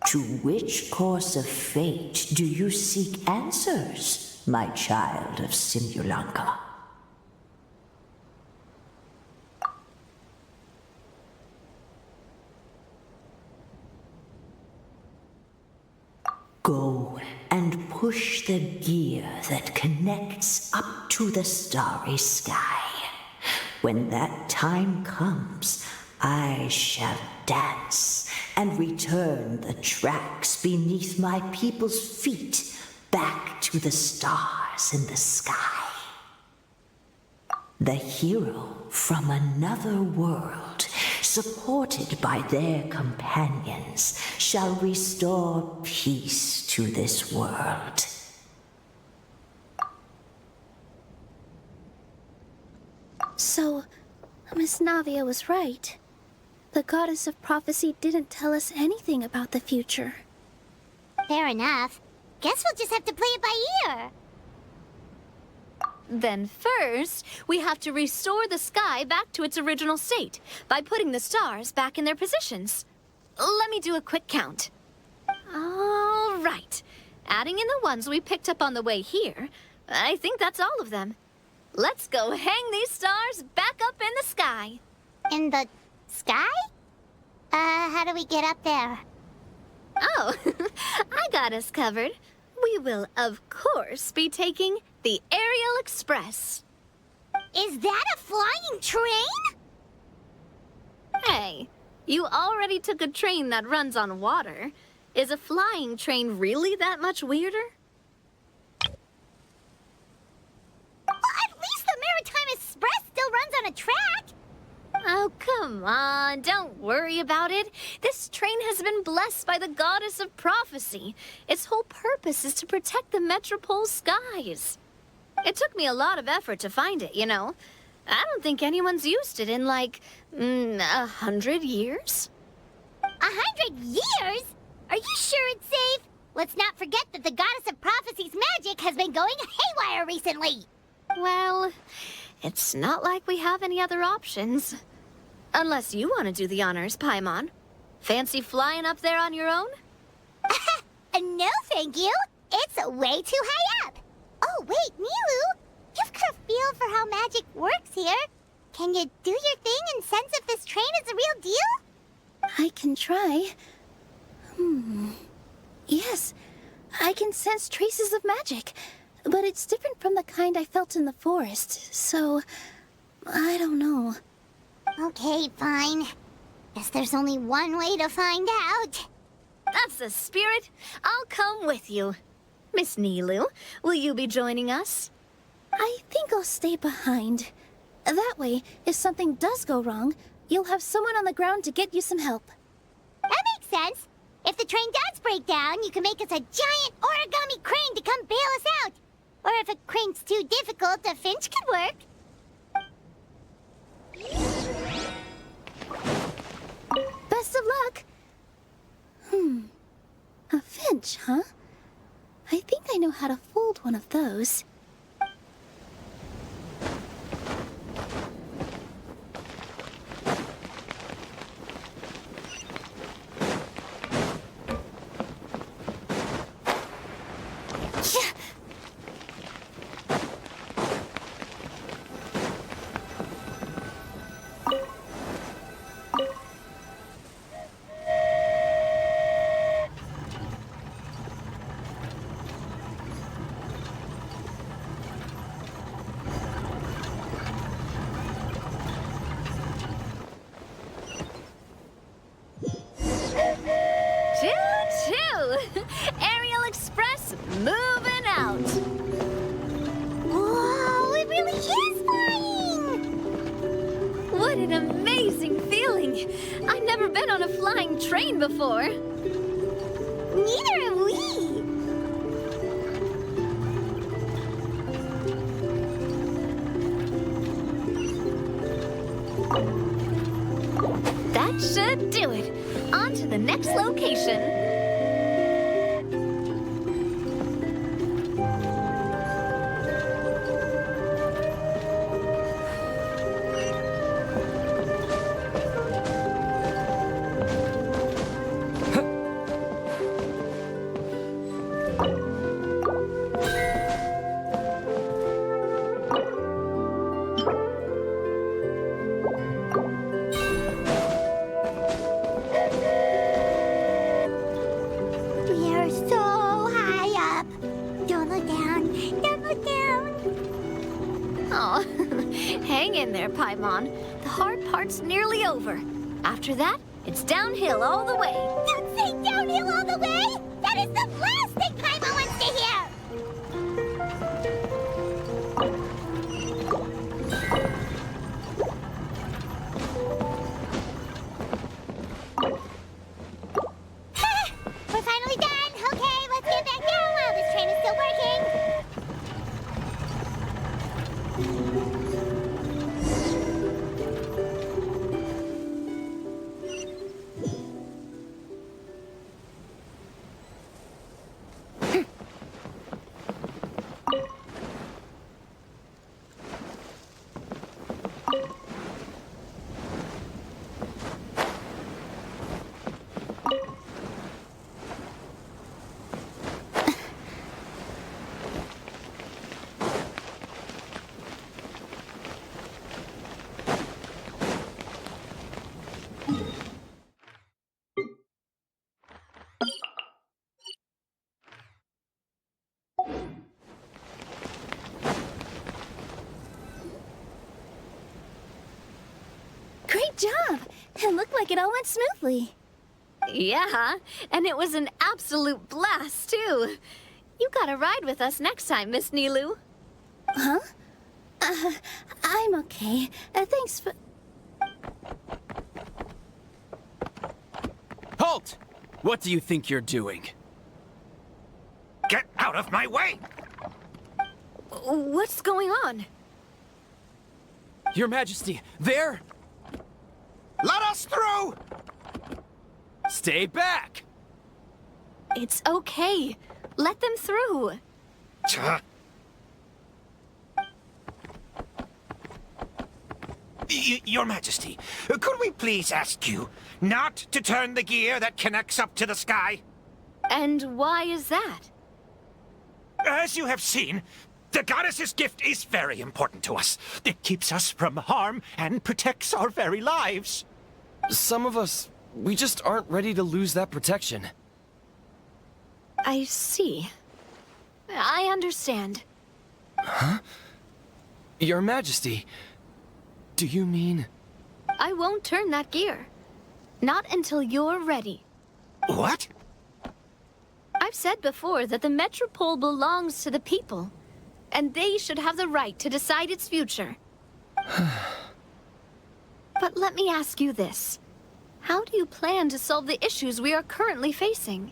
To which course of fate do you seek answers, my child of Simulanka? Go and push the gear that connects up to the starry sky. When that time comes, I shall dance and return the tracks beneath my people's feet back to the stars in the sky. The hero from another world, supported by their companions, shall restore peace to this world. So, Miss Navia was right. The goddess of prophecy didn't tell us anything about the future. Fair enough. Guess we'll just have to play it by ear. Then first, we have to restore the sky back to its original state by putting the stars back in their positions. Let me do a quick count. All right. Adding in the ones we picked up on the way here, I think that's all of them. Let's go hang these stars back up in the sky. In the sky? How do we get up there? Oh, I got us covered. We will, of course, be taking the Aerial Express. Is that a flying train? Hey, you already took a train that runs on water. Is a flying train really that much weirder? Well, at least the Maritime Express still runs on a track. Oh, come on, don't worry about it. This train has been blessed by the goddess of prophecy. Its whole purpose is to protect the Metropole's skies. It took me a lot of effort to find it, you know. I don't think anyone's used it in, like, 100 years? 100 years? Are you sure it's safe? Let's not forget that the goddess of prophecy's magic has been going haywire recently. Well, it's not like we have any other options. Unless you want to do the honors, Paimon. Fancy flying up there on your own? No, thank you. It's way too high up. Oh, wait, Nilu. You've got a feel for how magic works here. Can you do your thing and sense if this train is a real deal? I can try. Yes, I can sense traces of magic. But it's different from the kind I felt in the forest, so I don't know. Okay, fine. Guess there's only one way to find out. That's the spirit. I'll come with you. Miss Nilu, will you be joining us? I think I'll stay behind. That way, if something does go wrong, you'll have someone on the ground to get you some help. That makes sense. If the train does break down, you can make us a giant origami crane to come bail us out. Or if a crane's too difficult, a finch could work. Best of luck. A finch, huh? I think I know how to fold one of those. Choo-choo! Aerial Express moving out. Whoa, it really is flying! What an amazing feeling. I've never been on a flying train before. Neither have we. That should do it. On to the next location. there, Paimon. The hard part's nearly over. After that, it's downhill all the way. Don't say downhill all the way! That is the last thing Paimon wants to hear! We're finally done! Okay, let's get back down while this train is still working! Great job! It looked like it all went smoothly. Yeah, and it was an absolute blast, too. You gotta ride with us next time, Miss Nilu. Huh? I'm okay. Thanks for... Halt! What do you think you're doing? Get out of my way! What's going on? Your Majesty, there! Let us through! Stay back! It's okay. Let them through. Your Majesty, could we please ask you not to turn the gear that connects up to the sky? And why is that? As you have seen, the goddess's gift is very important to us. It keeps us from harm and protects our very lives. Some of us, we just aren't ready to lose that protection. I see. I understand. Huh? Your Majesty, do you mean... I won't turn that gear. Not until you're ready. What? I've said before that the Metropole belongs to the people, and they should have the right to decide its future. But let me ask you this. How do you plan to solve the issues we are currently facing?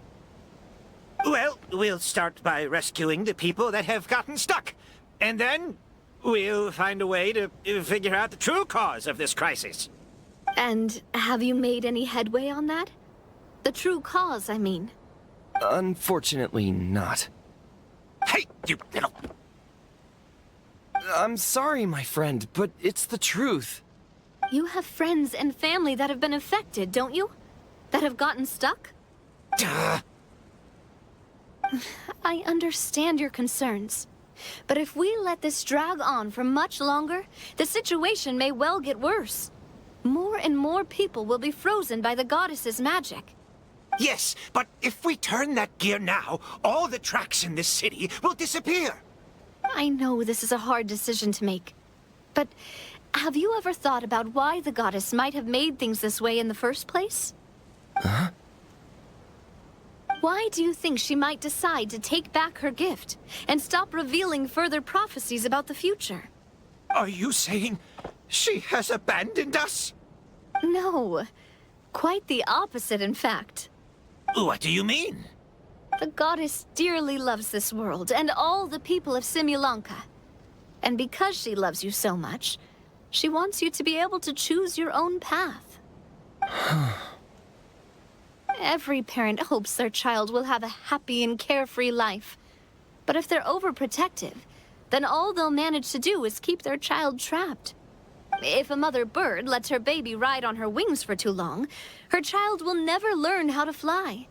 Well, we'll start by rescuing the people that have gotten stuck. And then we'll find a way to figure out the true cause of this crisis. And have you made any headway on that? The true cause, I mean. Unfortunately not. Hey, you little... I'm sorry, my friend, but it's the truth. You have friends and family that have been affected, don't you? That have gotten stuck? Duh. I understand your concerns. But if we let this drag on for much longer, the situation may well get worse. More and more people will be frozen by the goddess's magic. Yes, but if we turn that gear now, all the tracks in this city will disappear. I know this is a hard decision to make. But have you ever thought about why the goddess might have made things this way in the first place? Huh? Why do you think she might decide to take back her gift and stop revealing further prophecies about the future? Are you saying she has abandoned us? No. Quite the opposite, in fact. What do you mean? The goddess dearly loves this world and all the people of Simulanka. And because she loves you so much, she wants you to be able to choose your own path. Every parent hopes their child will have a happy and carefree life. But if they're overprotective, then all they'll manage to do is keep their child trapped. If a mother bird lets her baby ride on her wings for too long, her child will never learn how to fly.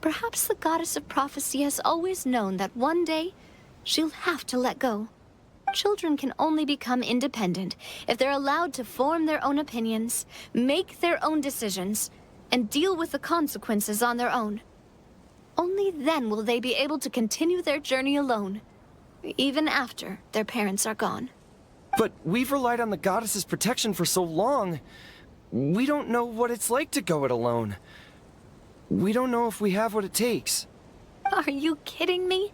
Perhaps the goddess of prophecy has always known that one day she'll have to let go. Children can only become independent if they're allowed to form their own opinions, make their own decisions, and deal with the consequences on their own. Only then will they be able to continue their journey alone, even after their parents are gone. But we've relied on the goddess's protection for so long. We don't know what it's like to go it alone. We don't know if we have what it takes. Are you kidding me?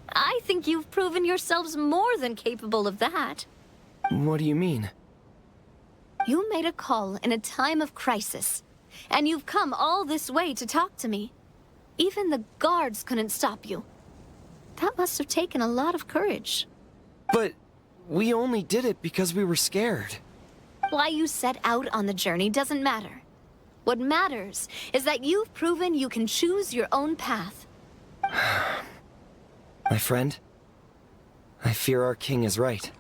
I think you've proven yourselves more than capable of that. What do you mean? You made a call in a time of crisis, and you've come all this way to talk to me. Even the guards couldn't stop you. That must have taken a lot of courage. But we only did it because we were scared. Why you set out on the journey doesn't matter. What matters is that you've proven you can choose your own path. My friend, I fear our king is right.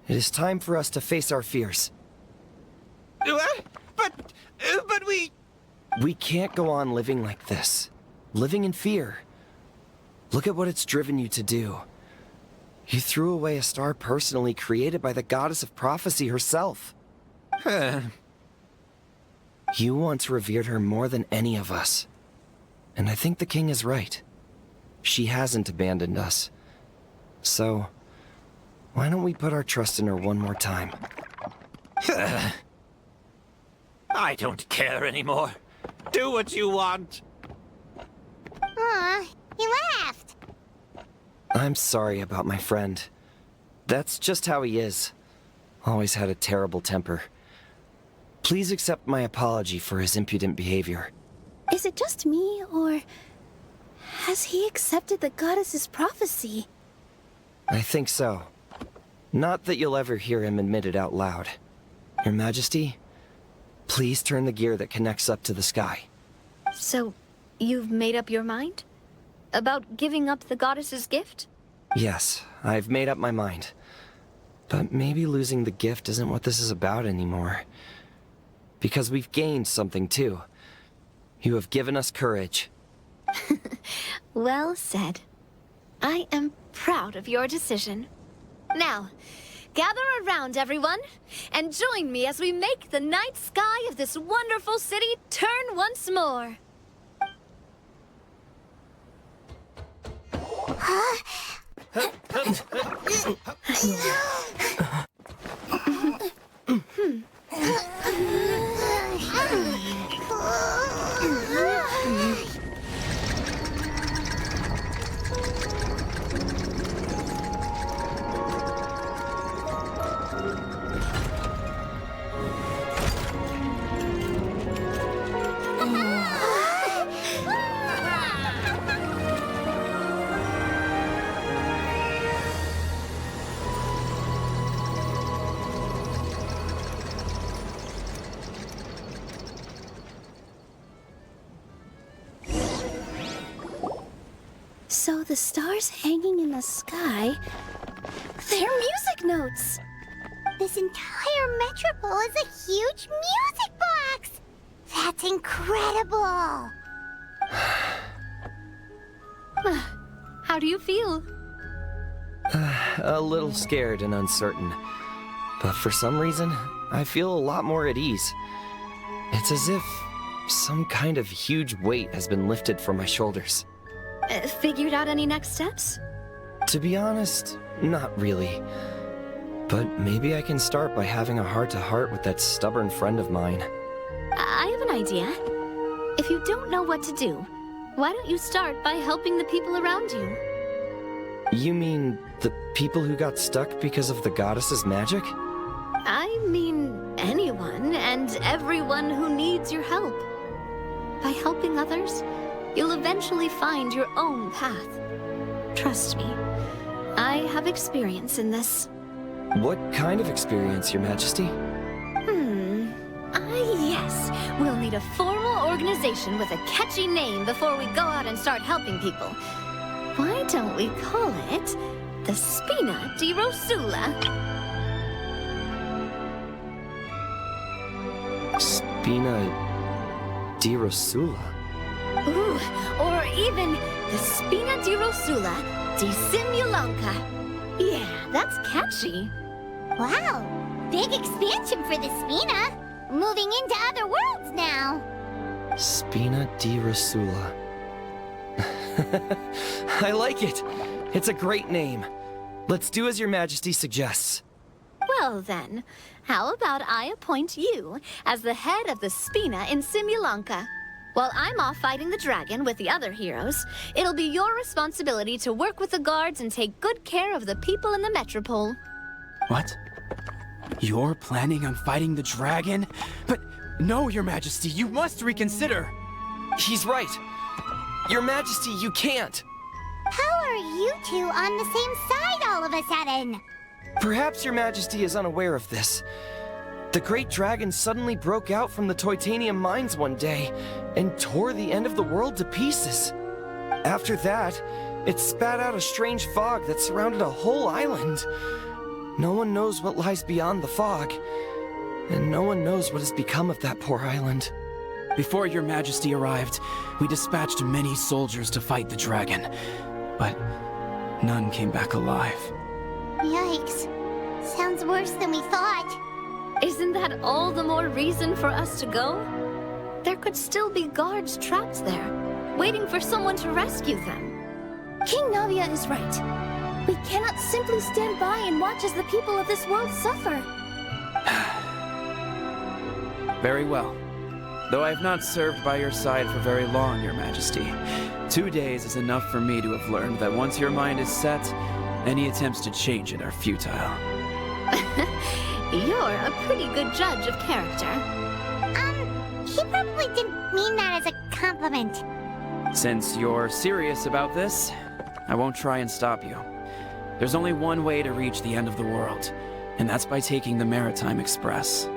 It is time for us to face our fears. But we... We can't go on living like this. Living in fear. Look at what it's driven you to do. You threw away a star personally created by the goddess of prophecy herself. You once revered her more than any of us. And I think the king is right. She hasn't abandoned us. So, why don't we put our trust in her one more time? I don't care anymore. Do what you want. Aw, he laughed. I'm sorry about my friend. That's just how he is. Always had a terrible temper. Please accept my apology for his impudent behavior. Is it just me, or has he accepted the goddess's prophecy? I think so. Not that you'll ever hear him admit it out loud. Your Majesty, please turn the gear that connects up to the sky. So, you've made up your mind? About giving up the goddess's gift? Yes, I've made up my mind. But maybe losing the gift isn't what this is about anymore. Because we've gained something too. You have given us courage. Well said. I am proud of your decision. Now, gather around, everyone, and join me as we make the night sky of this wonderful city turn once more. So the stars hanging in the sky, they're music notes. This entire metropole is a huge music box! That's incredible! How do you feel? A little scared and uncertain. But for some reason, I feel a lot more at ease. It's as if some kind of huge weight has been lifted from my shoulders. Figured out any next steps? To be honest, not really. But maybe I can start by having a heart-to-heart with that stubborn friend of mine. I have an idea. If you don't know what to do, why don't you start by helping the people around you? You mean the people who got stuck because of the goddess's magic? I mean anyone and everyone who needs your help. By helping others, you'll eventually find your own path. Trust me, I have experience in this. What kind of experience, Your Majesty? Yes. We'll need a formal organization with a catchy name before we go out and start helping people. Why don't we call it the Spina di Rosula? Spina di Rosula? Ooh, or even the Spina di Rosula di Simulanka. Yeah, that's catchy. Wow, big expansion for the Spina. Moving into other worlds now. Spina di Rosula. I like it. It's a great name. Let's do as Your Majesty suggests. Well then, how about I appoint you as the head of the Spina in Simulanka? While I'm off fighting the dragon with the other heroes, it'll be your responsibility to work with the guards and take good care of the people in the metropole. What? You're planning on fighting the dragon? But no, Your Majesty, you must reconsider. He's right. Your Majesty, you can't. How are you two on the same side all of a sudden? Perhaps Your Majesty is unaware of this. The great dragon suddenly broke out from the Titanium mines one day and tore the end of the world to pieces. After that, it spat out a strange fog that surrounded a whole island. No one knows what lies beyond the fog, and no one knows what has become of that poor island. Before Your Majesty arrived, we dispatched many soldiers to fight the dragon, but none came back alive. Yikes. Sounds worse than we thought. Isn't that all the more reason for us to go? There could still be guards trapped there, waiting for someone to rescue them. King Navia is right. We cannot simply stand by and watch as the people of this world suffer. Very well. Though I have not served by your side for very long, Your Majesty, 2 days is enough for me to have learned that once your mind is set, any attempts to change it are futile. You're a pretty good judge of character. He probably didn't mean that as a compliment. Since you're serious about this, I won't try and stop you. There's only one way to reach the end of the world, and that's by taking the Maritime Express.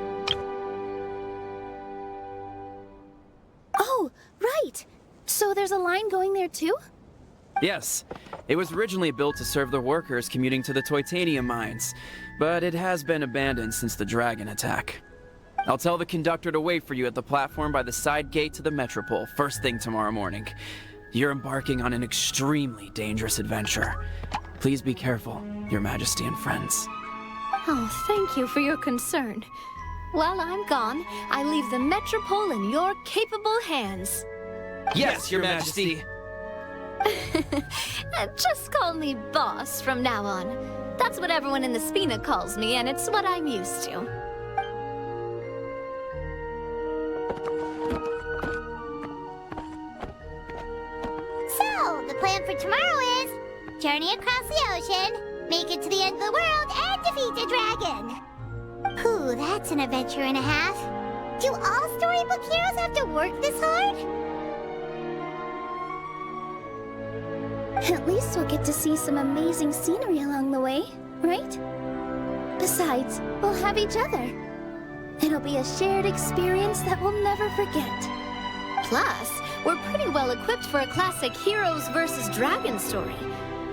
Oh, right! So there's a line going there too? Yes, it was originally built to serve the workers commuting to the Titanium mines, but it has been abandoned since the dragon attack. I'll tell the conductor to wait for you at the platform by the side gate to the Metropole first thing tomorrow morning. You're embarking on an extremely dangerous adventure. Please be careful, Your Majesty and friends. Oh, thank you for your concern. While I'm gone, I leave the Metropole in your capable hands. Yes, Your Majesty. Just call me boss from now on. That's what everyone in the Spina calls me, and it's what I'm used to. So, the plan for tomorrow is journey across the ocean, make it to the end of the world, and defeat a dragon. Ooh, that's an adventure and a half. Do all storybook heroes have to work this hard? At least we'll get to see some amazing scenery along the way, right? Besides, we'll have each other. It'll be a shared experience that we'll never forget. Plus, we're pretty well equipped for a classic heroes versus dragon story.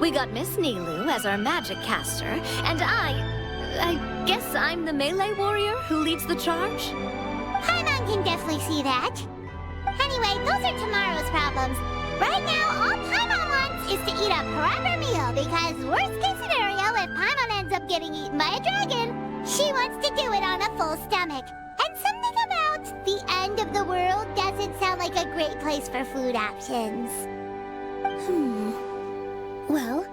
We got Miss Nilu as our magic caster, and I guess I'm the melee warrior who leads the charge? Paimon can definitely see that. Anyway, those are tomorrow's problems. Right now, all Paimon wants is to eat a proper meal, because worst case scenario, if Paimon ends up getting eaten by a dragon, she wants to do it on a full stomach. And something about the end of the world doesn't sound like a great place for food options. Well,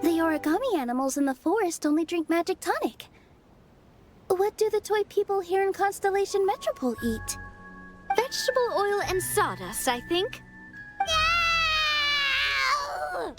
the origami animals in the forest only drink magic tonic. What do the toy people here in Constellation Metropole eat? Vegetable oil and sawdust, I think. No!